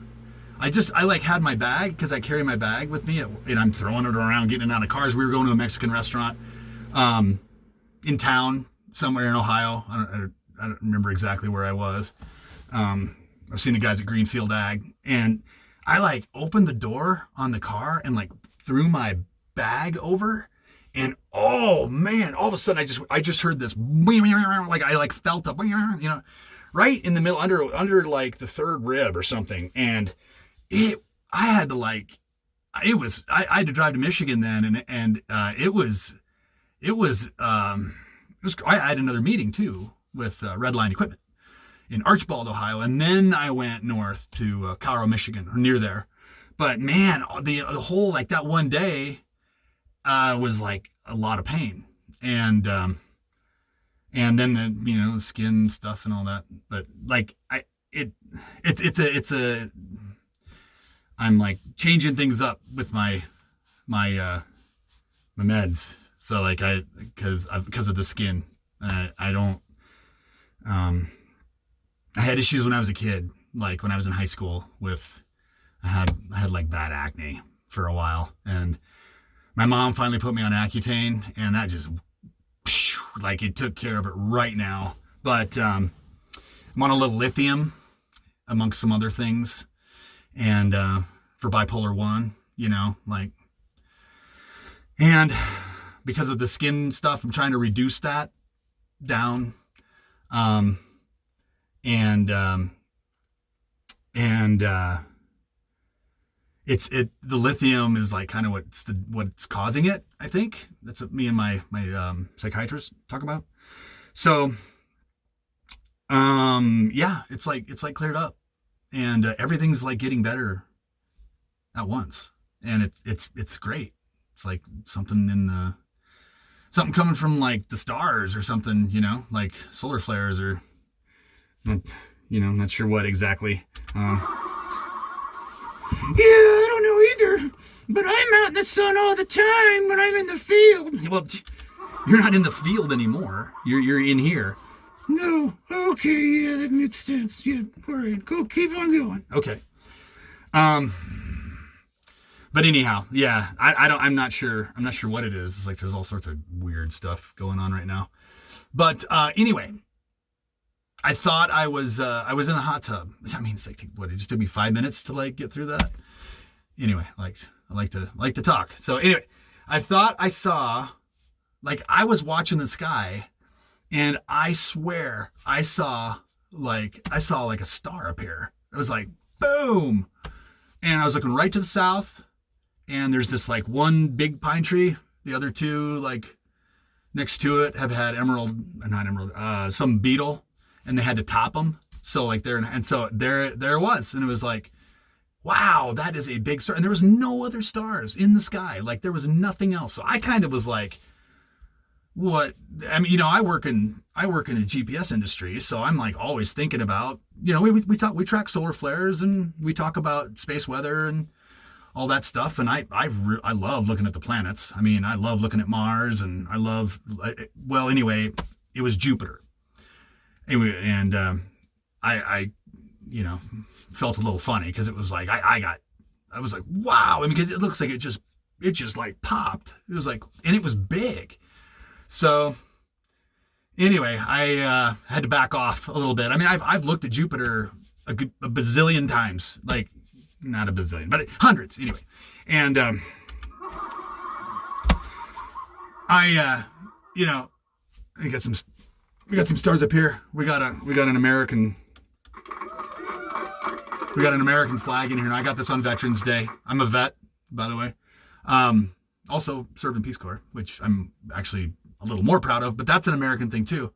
I like had my bag, because I carry my bag with me, and I'm throwing it around, getting it out of cars. We were going to a Mexican restaurant in town somewhere in Ohio. I don't remember exactly where I was. I've seen the guys at Greenfield Ag, and I like opened the door on the car and like threw my bag over, and oh man, all of a sudden I just heard this, like I like felt a, you know, right in the middle, under like the third rib or something, and I had to drive to Michigan then, and I had another meeting too with Redline Equipment in Archbald, Ohio, and then I went north to Colorado, Michigan, or near there. But man, the whole like that one day was like a lot of pain, and then the skin stuff and all that. But like I'm like changing things up with my meds. So like because of the skin, I don't. I had issues when I was a kid, like when I was in high school I had like bad acne for a while, and my mom finally put me on Accutane, and that just like it took care of it right now. But I'm on a little lithium amongst some other things, and for bipolar 1, and because of the skin stuff, I'm trying to reduce that down. The lithium is like kind of what's causing it. I think that's what me and my psychiatrist talk about. So, Yeah, it's like cleared up, and everything's like getting better at once, and it's great. It's like something in the something coming from like the stars or something, like solar flares or not, not sure what exactly. Yeah, I don't know either. But I'm out in the sun all the time when I'm in the field. Well, you're not in the field anymore. You're in here. No. Okay, yeah, that makes sense. Yeah, all right. Go, keep on going. Okay. But anyhow, yeah, I'm not sure what it is. It's like there's all sorts of weird stuff going on right now. But anyway, I thought I was in the hot tub. I mean, it's like what? It just took me 5 minutes to like get through that. Anyway, I like to talk. So anyway, I thought I saw, like I was watching the sky, and I swear I saw like a star appear. It was like boom, and I was looking right to the south. And there's this like one big pine tree. The other two like next to it have had some beetle, and they had to top them. So like there it was, and it was like, wow, that is a big star. And there was no other stars in the sky. Like there was nothing else. So I kind of was like, what? I mean, I work in a GPS industry, so I'm like always thinking about, we track solar flares, and we talk about space weather and all that stuff, and I love looking at the planets. I mean, I love looking at Mars, and anyway, it was Jupiter. Anyway, and I felt a little funny because it was like I was like, wow, I mean, because it looks like it just like popped. It was like, and it was big. So anyway, I had to back off a little bit. I mean, I've looked at Jupiter a bazillion times, like. Not a bazillion, but hundreds anyway. And we got some stars up here. We got an American flag in here, and I got this on Veterans Day. I'm a vet, by the way. Also served in Peace Corps, which I'm actually a little more proud of, but that's an American thing too.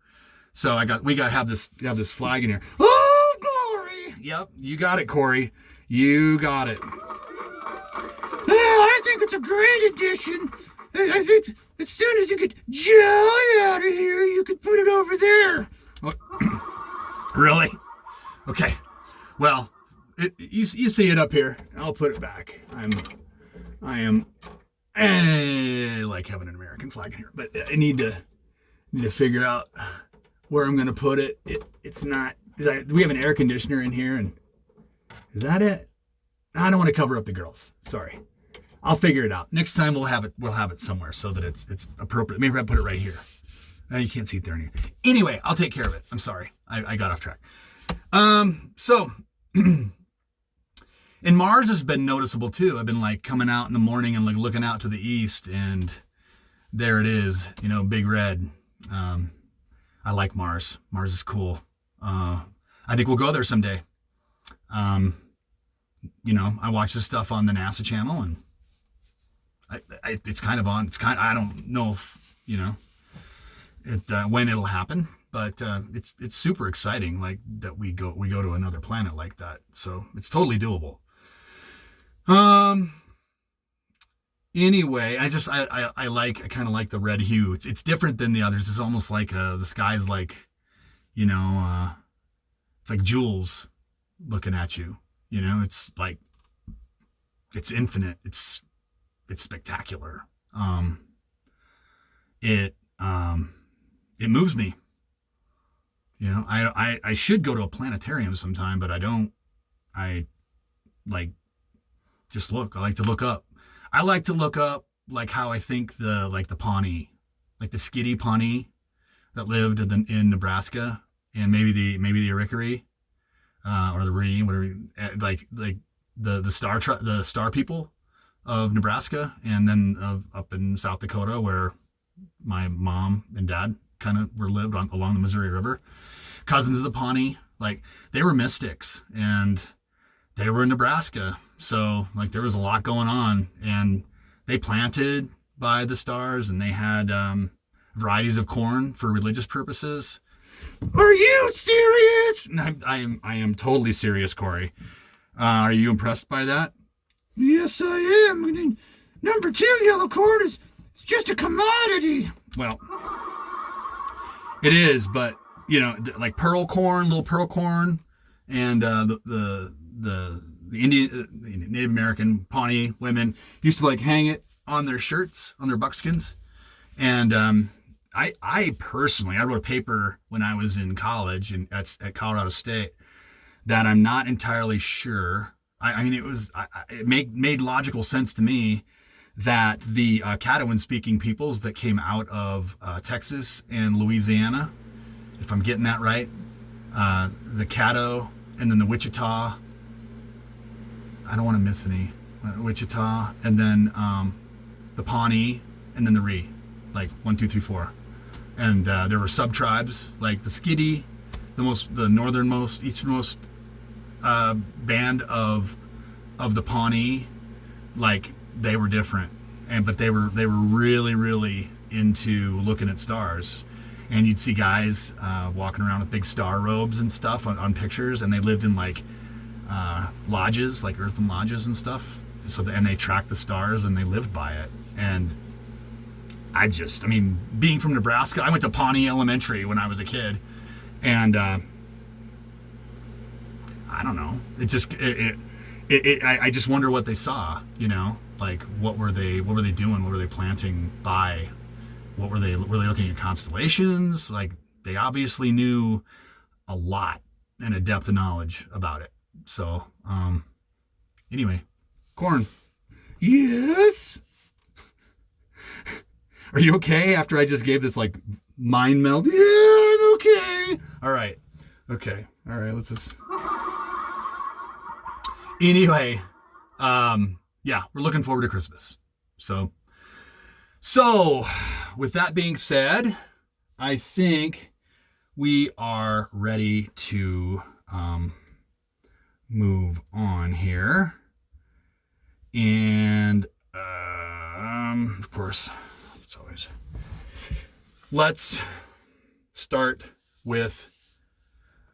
So we got to have this flag in here. Oh, glory! Yep, you got it, Corey. You got it. Yeah, I think it's a great addition. I think as soon as you get Joey out of here, you could put it over there. Really? Okay. Well, you see it up here. I'll put it back. I am like having an American flag in here, but I need to figure out where I'm gonna put it. It's not. We have an air conditioner in here, and is that it? I don't want to cover up the girls. Sorry. I'll figure it out. Next time we'll have it somewhere so that it's appropriate. Maybe I put it right here. You can't see it there anymore. Anyway, I'll take care of it. I'm sorry. I got off track. So and Mars has been noticeable too. I've been like coming out in the morning and like looking out to the east, and there it is, big red. I like Mars. Mars is cool. I think we'll go there someday. I watch this stuff on the NASA channel, and it's kind of on. I don't know if when it'll happen, but it's super exciting. Like that we go to another planet like that. So it's totally doable. Anyway, I kind of like the red hue. It's different than the others. It's almost like the sky's like, it's like jewels looking at you. It's like, it's infinite. It's spectacular. It moves me. I should go to a planetarium sometime, but I don't. I like just look. I like to look up. I like to look up like how I think the Pawnee, like the Skitty Pawnee that lived in Nebraska, and maybe the Arikari, or the Ree, whatever, like the star people of Nebraska, and then up in South Dakota where my mom and dad kind of lived along the Missouri River. Cousins of the Pawnee, like they were mystics, and they were in Nebraska. So like there was a lot going on, and they planted by the stars, and they had varieties of corn for religious purposes. Are you serious? I am totally serious, Corey. Are you impressed by that? Yes, I am. I mean, number 2 yellow corn is it's just a commodity. Well, it is, but you know, like pearl corn, little pearl corn, and the Indian, Native American Pawnee women used to like hang it on their shirts, on their buckskins, and I personally, I wrote a paper when I was in college at Colorado State that I'm not entirely sure. I mean, it made logical sense to me that the Caddoan speaking peoples that came out of Texas and Louisiana, if I'm getting that right, the Caddo and then the Wichita. I don't want to miss any. Wichita and then the Pawnee and then the Ree, like 1, 2, 3, 4. And there were sub tribes like the Skiddy, the northernmost, easternmost band of the Pawnee. Like they were different, but they were really really into looking at stars, and you'd see guys walking around with big star robes and stuff on pictures, and they lived in like lodges, like earthen lodges and stuff. And they tracked the stars and they lived by it. And I mean, being from Nebraska, I went to Pawnee Elementary when I was a kid, and I don't know. I just wonder what they saw. You know, like what were they doing? What were they planting by? Were they looking at constellations? Like they obviously knew a lot and a depth of knowledge about it. So, anyway, corn. Yes. Are you okay after I just gave this like mind meld? Yeah, I'm okay. All right. Okay. All right. Let's just. Anyway, yeah, we're looking forward to Christmas. So, with that being said, I think we are ready to move on here. And of course, it's always. Let's start with.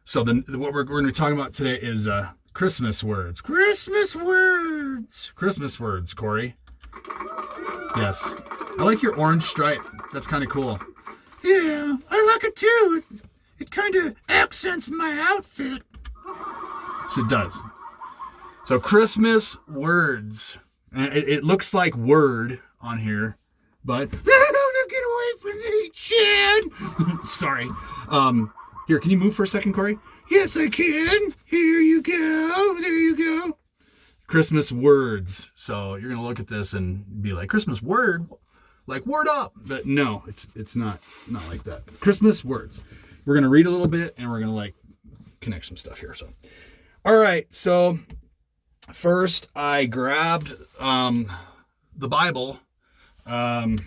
So what we're going to be talking about today is Christmas words. Christmas words. Christmas words, Corey. Yes, I like your orange stripe. That's kind of cool. Yeah, I like it too. It kind of accents my outfit. So it does. So Christmas words. It looks like word on here, but Get away from me, Chad. sorry. Here, can you move for a second, Corey? Yes, I can. Here you go. There you go. Christmas words. So you're gonna look at this and be like, Christmas word, like word up. But no, it's not like that. Christmas words. We're gonna read a little bit and we're gonna like connect some stuff here. So, all right. So first, I grabbed the Bible. That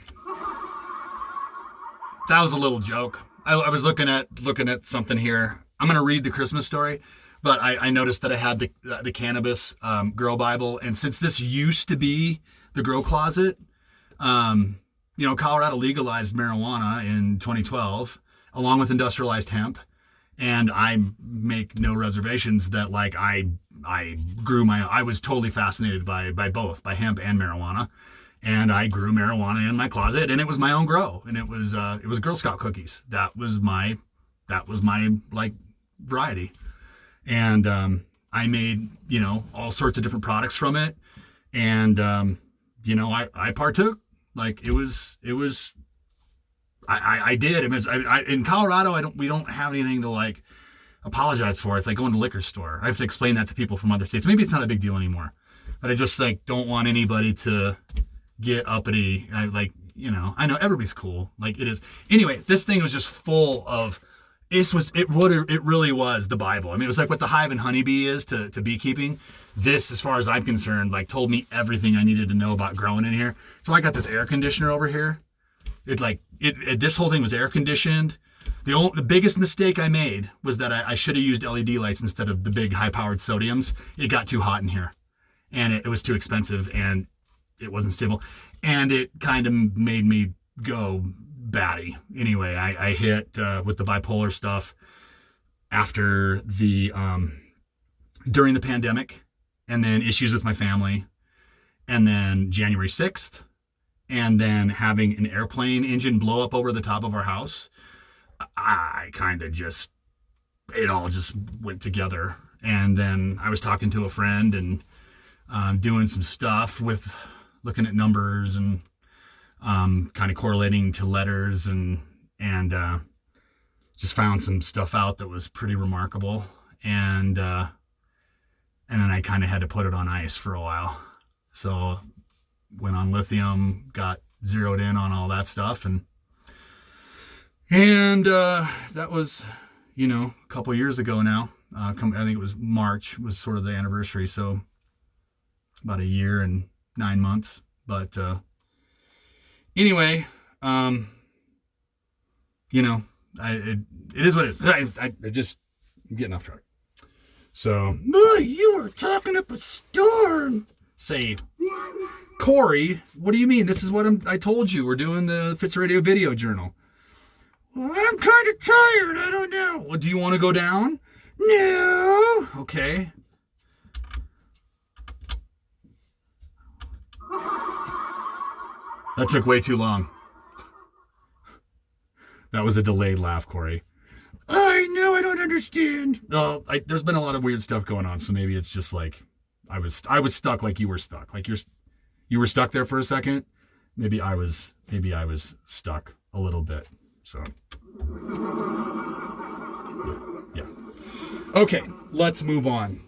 was a little joke. I was looking at something here. I'm gonna read the Christmas story, but I noticed that I had the cannabis grow Bible, and since this used to be the grow closet, Colorado legalized marijuana in 2012, along with industrialized hemp, and I make no reservations that like I was totally fascinated by both, by hemp and marijuana. And I grew marijuana in my closet, and it was my own grow, and it was Girl Scout cookies. That was my like variety, and I made all sorts of different products from it, and I partook. Like it was I did. It was in Colorado. We don't have anything to like apologize for. It's like going to a liquor store. I have to explain that to people from other states. Maybe it's not a big deal anymore, but I just like don't want anybody to get uppity. I know everybody's cool. Like it is. Anyway, this thing was just full of. It really was the Bible. I mean, it was like what the hive and honeybee is to beekeeping. This, as far as I'm concerned, like told me everything I needed to know about growing in here. So I got this air conditioner over here. This whole thing was air conditioned. The biggest mistake I made was that I should have used LED lights instead of the big high-powered sodiums. It got too hot in here, and it was too expensive, and it wasn't stable, and it kind of made me go batty. Anyway, I hit with the bipolar stuff after the during the pandemic, and then issues with my family, and then January 6th, and then having an airplane engine blow up over the top of our house. I kind of just, it all just went together. And then I was talking to a friend and doing some stuff with looking at numbers and kind of correlating to letters, and just found some stuff out that was pretty remarkable. And then I kind of had to put it on ice for a while. So went on lithium, got zeroed in on all that stuff, and that was, a couple years ago now. I think it was March was sort of the anniversary, so about a year and 9 months. But anyway, it is what it is. I just I'm getting off track. So, Boy, you were talking up a storm. Say, Corey, what do you mean? This is what I told you. We're doing the Fitz Radio video journal. Well, I'm kind of tired. I don't know. Well, do you want to go down? No. Okay. That took way too long. That was a delayed laugh, Corey. I know, I don't understand. There's been a lot of weird stuff going on, so maybe it's just like I was stuck like you were stuck. Like you were stuck there for a second. Maybe I was stuck a little bit. So yeah. Okay, let's move on.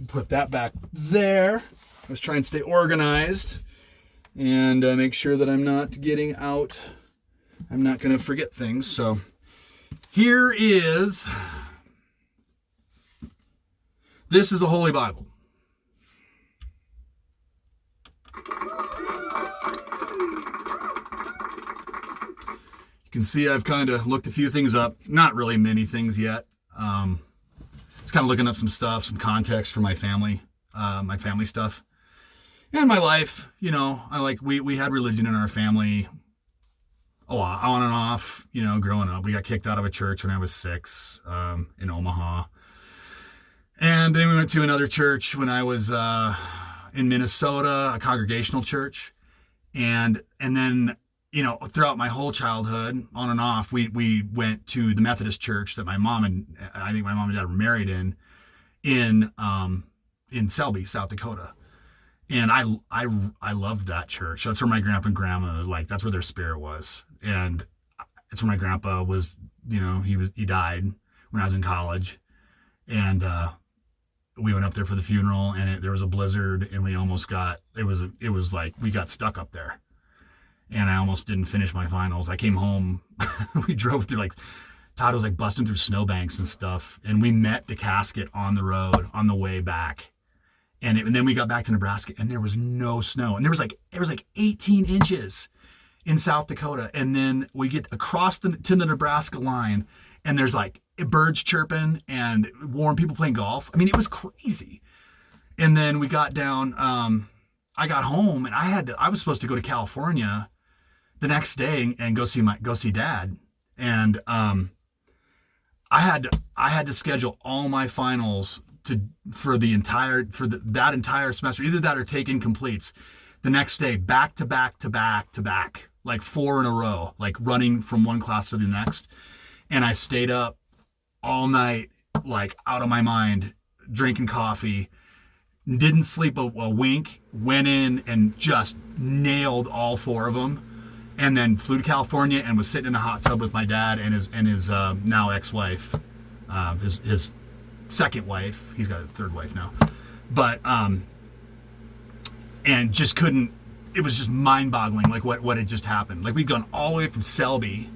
Put that back there. Let's try and stay organized and make sure that I'm not getting out. I'm not going to forget things. So here is, this is a Holy Bible. You can see I've kind of looked a few things up. Not really many things yet. Just kind of looking up some stuff, some context for my family stuff. And my life, we had religion in our family a lot, on and off, growing up. We got kicked out of a church when I was 6 in Omaha. And then we went to another church when I was in Minnesota, a congregational church. And then, throughout my whole childhood, on and off, we went to the Methodist church that I think my mom and dad were married in Selby, South Dakota. And I loved that church. That's where my grandpa and grandma, that's where their spirit was. And it's where my grandpa was, he died when I was in college. And we went up there for the funeral, and there was a blizzard, and we almost got, it was like we got stuck up there. And I almost didn't finish my finals. I came home, we drove through, Todd was busting through snowbanks and stuff. And we met the casket on the road on the way back. And then we got back to Nebraska, and there was no snow. And it was 18 inches in South Dakota. And then we get across to the Nebraska line, and there's birds chirping and warm people playing golf. I mean, it was crazy. And then we got down, I got home, and I was supposed to go to California the next day and go see Dad. And I had to schedule all my finals for that entire semester, either that or take incompletes the next day, back to back, 4 in a row, running from one class to the next. And I stayed up all night, out of my mind, drinking coffee, didn't sleep a wink, went in and just nailed all 4 of them, and then flew to California and was sitting in a hot tub with my dad and his now ex-wife, his second wife. He's got a third wife now, but and just couldn't. It was just mind-boggling, what had just happened. We'd gone all the way from Selby,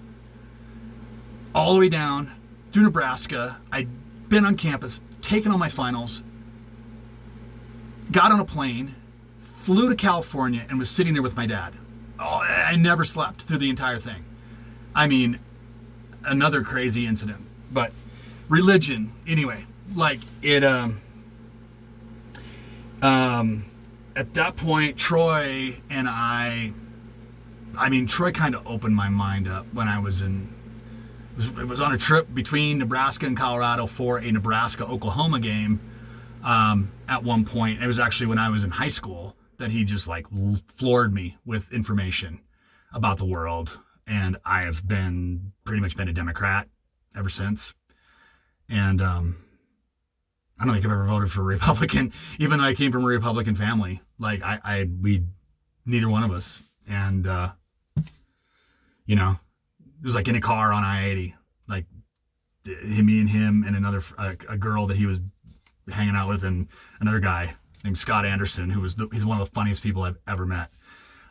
all the way down through Nebraska. I'd been on campus, taken all my finals, got on a plane, flew to California, and was sitting there with my dad. Oh, I never slept through the entire thing. I mean, another crazy incident. But religion, anyway. At that point, Troy and I I mean, Troy kind of opened my mind up when I was it was on a trip between Nebraska and Colorado for a Nebraska-Oklahoma game at one point. It was actually when I was in high school that he just like floored me with information about the world. And I have pretty much been a Democrat ever since. And I don't think I've ever voted for a Republican, even though I came from a Republican family. Like we, neither one of us. And, you know, it was like in a car on I-80, like me and him and a girl that he was hanging out with, and another guy named Scott Anderson, he's one of the funniest people I've ever met.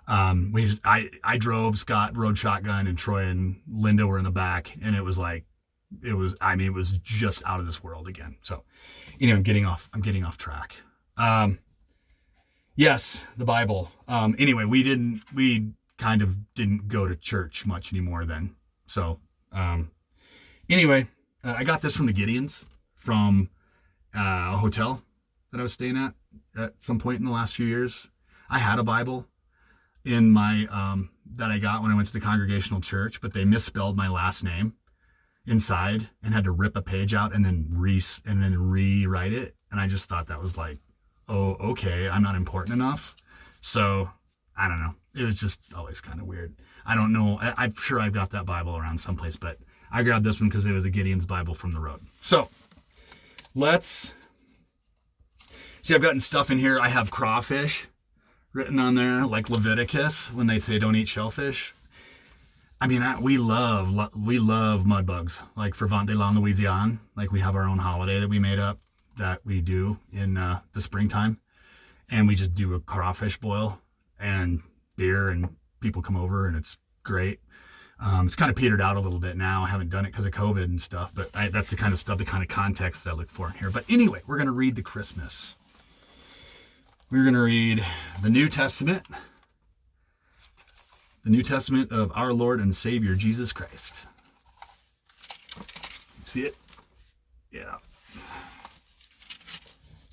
I drove, Scott rode shotgun, and Troy and Linda were in the back, and it was just out of this world again. So, I'm getting off track. Yes, the Bible. Anyway, we kind of didn't go to church much anymore then. So, anyway, I got this from the Gideons from a hotel that I was staying at some point in the last few years. I had a Bible in my that I got when I went to the Congregational Church, but they misspelled my last name inside and had to rip a page out and then rewrite it. And I just thought that was like, oh, okay, I'm not important enough. So I don't know. It was just always kind of weird. I don't know. I'm sure I've got that Bible around someplace, but I grabbed this one because it was a Gideon's Bible from the road. So let's see. I've gotten stuff in here. I have crawfish written on there, like Leviticus, when they say don't eat shellfish. I mean, we love mud bugs, like for Vente la Louisiane. Like we have our own holiday that we made up that we do in the springtime. And we just do a crawfish boil and beer, and people come over, and it's great. It's kind of petered out a little bit now. I haven't done it because of COVID and stuff, but that's the kind of stuff, the kind of context that I look for in here. But anyway, we're going to read the Christmas. We're going to read the New Testament of our Lord and Savior, Jesus Christ. See it? Yeah.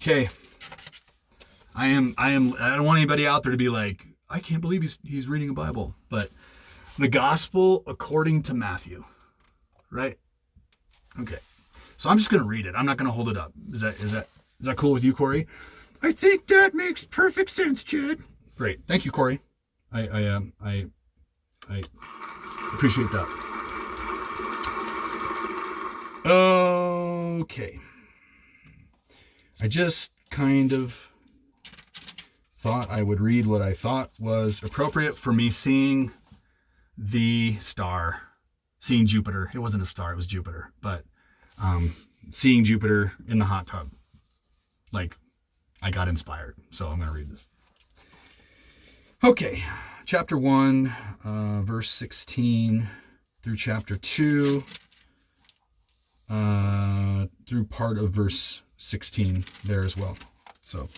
Okay. I don't want anybody out there to be like, I can't believe he's reading a Bible, but the gospel according to Matthew, right? Okay. So I'm just going to read it. I'm not going to hold it up. Is that cool with you, Corey? I think that makes perfect sense, Chad. Great. Thank you, Corey. I appreciate that. Okay. I just kind of thought I would read what I thought was appropriate for me seeing the star, seeing Jupiter. It wasn't a star, it was Jupiter, but seeing Jupiter in the hot tub. Like, I got inspired, so I'm going to read this. Okay, chapter 1, verse 16 through chapter 2, through part of verse 16 there as well. So,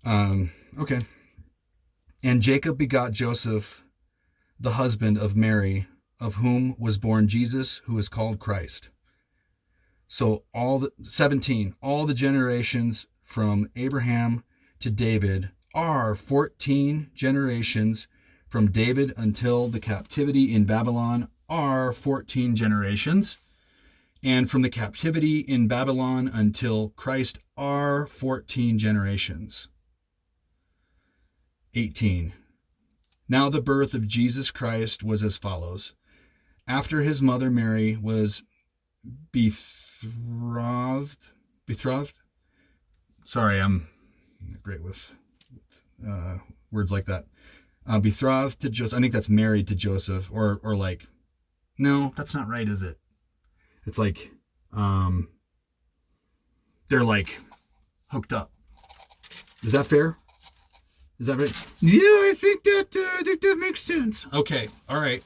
okay. And Jacob begot Joseph, the husband of Mary, of whom was born Jesus, who is called Christ. So 17, all the generations from Abraham to David are 14 generations. From David until the captivity in Babylon are 14 generations. And from the captivity in Babylon until Christ are 14 generations. 18. Now the birth of Jesus Christ was as follows. After his mother Mary was betrothed. Sorry, I'm not great with words like that. Betrothed to Joseph. I think that's married to Joseph, or like, no, that's not right, is it? It's like, they're like hooked up. Is that fair? Is that right? Yeah, I think that makes sense. Okay, all right.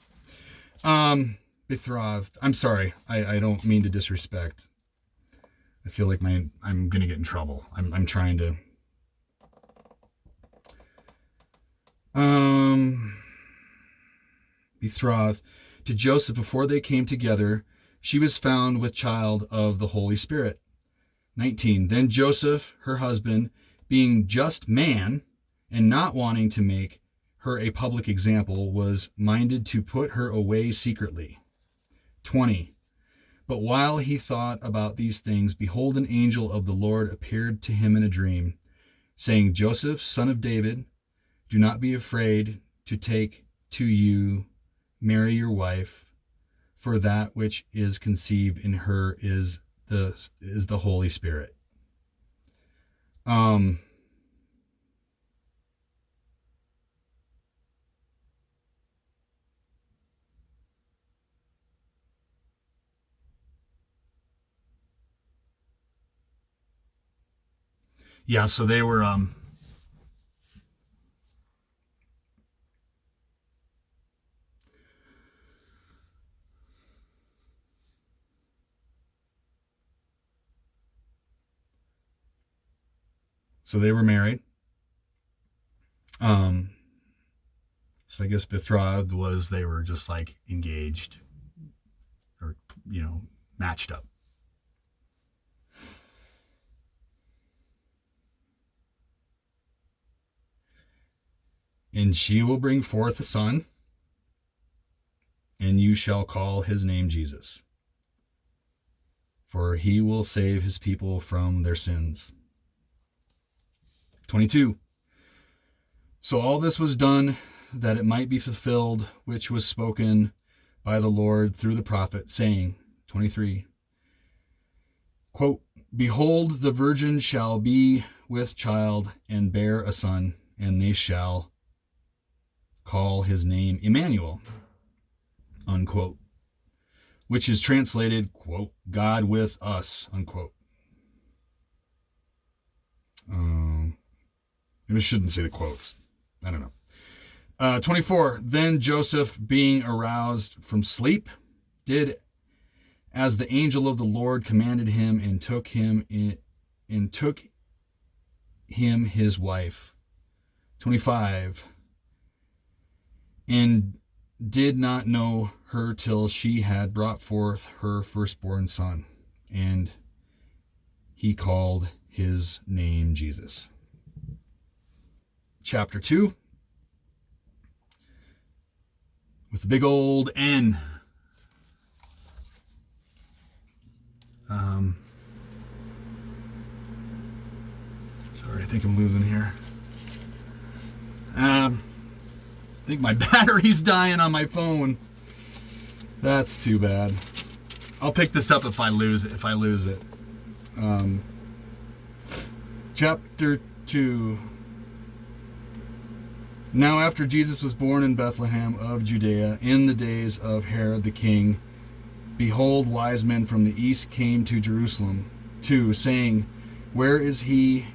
Betrothed. I'm sorry. I don't mean to disrespect. I feel like I'm gonna get in trouble. I'm trying to. Betrothed to Joseph before they came together, she was found with child of the Holy Spirit. 19. Then Joseph, her husband, being just man and not wanting to make her a public example, was minded to put her away secretly. 20. But while he thought about these things, behold, an angel of the Lord appeared to him in a dream, saying, Joseph, son of David, do not be afraid to take to you Mary your wife, for that which is conceived in her is the Holy Spirit. Yeah, so they were married. So I guess betrothed was they were just like engaged or matched up. And she will bring forth a son, and you shall call his name Jesus, for he will save his people from their sins. 22. So all this was done that it might be fulfilled, which was spoken by the Lord through the prophet, saying, 23, quote, Behold, the virgin shall be with child and bear a son, and they shall call his name Emmanuel, unquote, which is translated, quote, God with us, unquote. Maybe I shouldn't say the quotes. I don't know. 24, then Joseph, being aroused from sleep, did as the angel of the Lord commanded him, and took him his wife. 25, and did not know her till she had brought forth her firstborn son, and he called his name Jesus. Chapter 2, with the big old N. Sorry, I think I'm losing here. I think my battery's dying on my phone. That's too bad. I'll pick this up if I lose it. Chapter 2. Now after Jesus was born in Bethlehem of Judea, in the days of Herod the king, behold, wise men from the east came to Jerusalem, saying, Where is he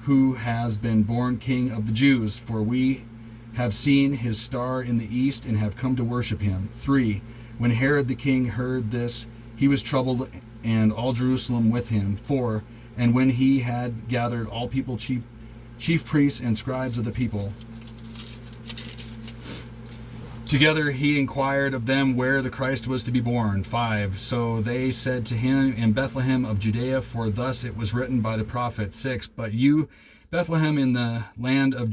who has been born King of the Jews? For we have seen his star in the east and have come to worship him. 3. When Herod the king heard this, he was troubled, and all Jerusalem with him. 4. And when he had gathered all people, chief priests and scribes of the people together, he inquired of them where the Christ was to be born. 5. So they said to him, In Bethlehem of Judea, for thus it was written by the prophet. 6. But you, Bethlehem, in the land of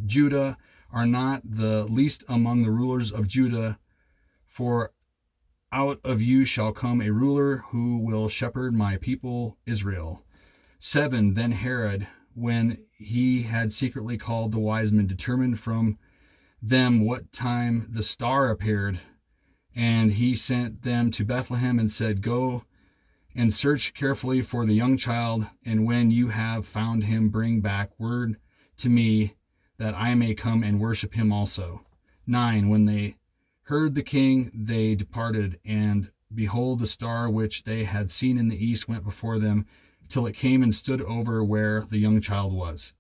Judah, are not the least among the rulers of Judah, for out of you shall come a ruler who will shepherd my people Israel. 7. Then Herod, when he had secretly called the wise men, determined from them what time the star appeared, and he sent them to Bethlehem and said, Go and search carefully for the young child, and when you have found him, bring back word to me, that I may come and worship him also. 9. When they heard the king, they departed, and behold, the star which they had seen in the east went before them, till it came and stood over where the young child was.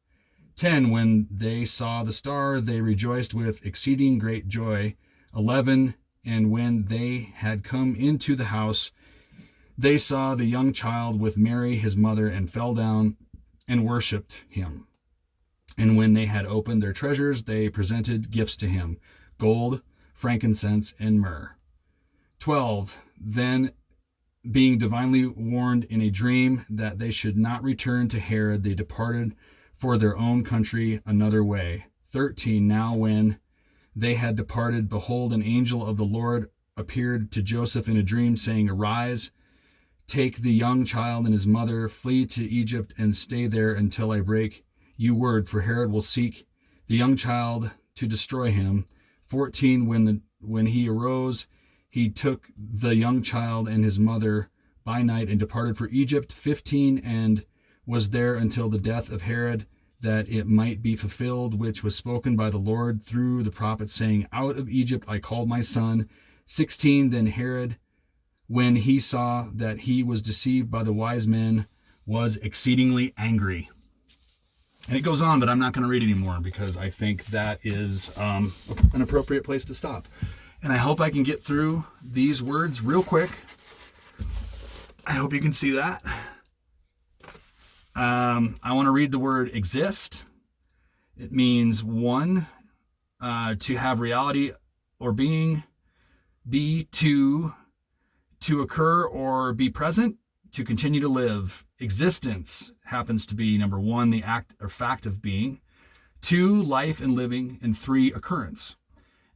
10. When they saw the star, they rejoiced with exceeding great joy. 11. And when they had come into the house, they saw the young child with Mary his mother, and fell down and worshipped him. And when they had opened their treasures, they presented gifts to him, gold, frankincense, and myrrh. 12. Then, being divinely warned in a dream that they should not return to Herod, they departed for their own country another way. 13. Now when they had departed, behold, an angel of the Lord appeared to Joseph in a dream, saying, Arise, take the young child and his mother, flee to Egypt, and stay there until I break you word, for Herod will seek the young child to destroy him. 14. When he arose, he took the young child and his mother by night and departed for Egypt. 15. And was there until the death of Herod, that it might be fulfilled, which was spoken by the Lord through the prophet, saying, Out of Egypt I called my son. 16. Then Herod, when he saw that he was deceived by the wise men, Was exceedingly angry. And it goes on, but I'm not going to read anymore because I think that is an appropriate place to stop. And I hope I can get through these words real quick. I hope you can see that. I want to read the word exist. It means one, to have reality or being, be to occur or be present, to continue to live. Existence happens to be number one, the act or fact of being. 2, life and living. And 3, occurrence.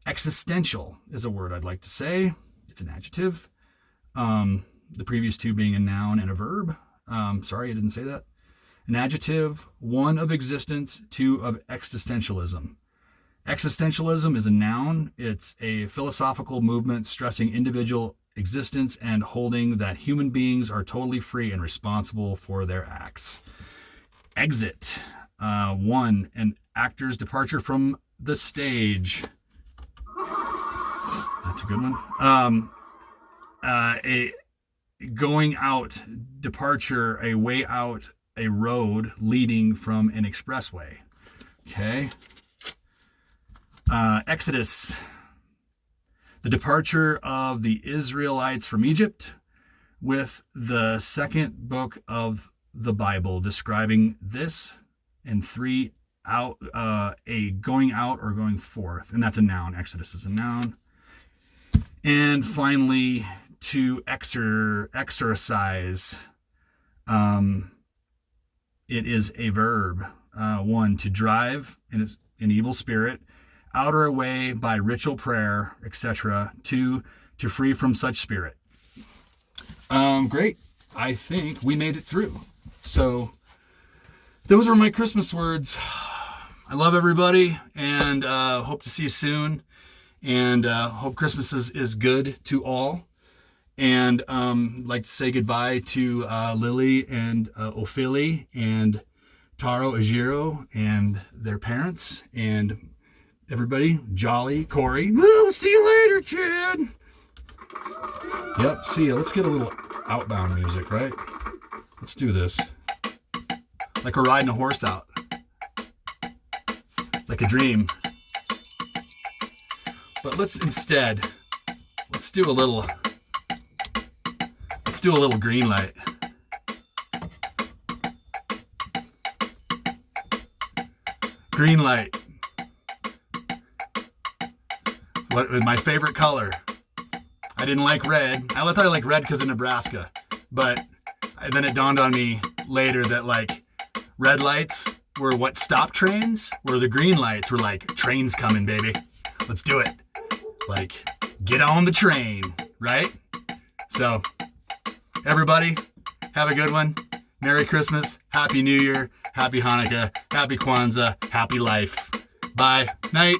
Existential is a word I'd like to say. It's an adjective. The previous 2 being a noun and a verb. Sorry, I didn't say that. An adjective, 1 of existence, 2 of existentialism. Existentialism is a noun. It's a philosophical movement stressing individual existence and holding that human beings are totally free and responsible for their acts. Exit, 1, an actor's departure from the stage. That's a good one. A going out, departure, a way out, a road leading from an expressway. Okay. Exodus, the departure of the Israelites from Egypt, with the second book of the Bible describing this, and 3, out, a going out or going forth, and that's a noun. Exodus is a noun. And finally, to exercise, it is a verb. 1, to drive an evil spirit out or away by ritual prayer, etc. 2, to free from such spirit. Great. I think we made it through. So those were my Christmas words. I love everybody, and hope to see you soon. And hope Christmas is good to all. And like to say goodbye to Lily and Ophelia and Taro Ajiro and their parents and everybody. Jolly, Corey. We'll see you later, Chad. Yep, see ya. Let's get a little outbound music, right? Let's do this. Like we're riding a horse out. Like a dream. But let's do a little green light. Green light. What my favorite color? I didn't like red. I thought I liked red because of Nebraska, but then it dawned on me later that like red lights were what stopped trains, where the green lights were like trains coming, baby. Let's do it. Like get on the train, right? So everybody, have a good one. Merry Christmas, Happy New Year, Happy Hanukkah, Happy Kwanzaa, Happy Life. Bye. Night.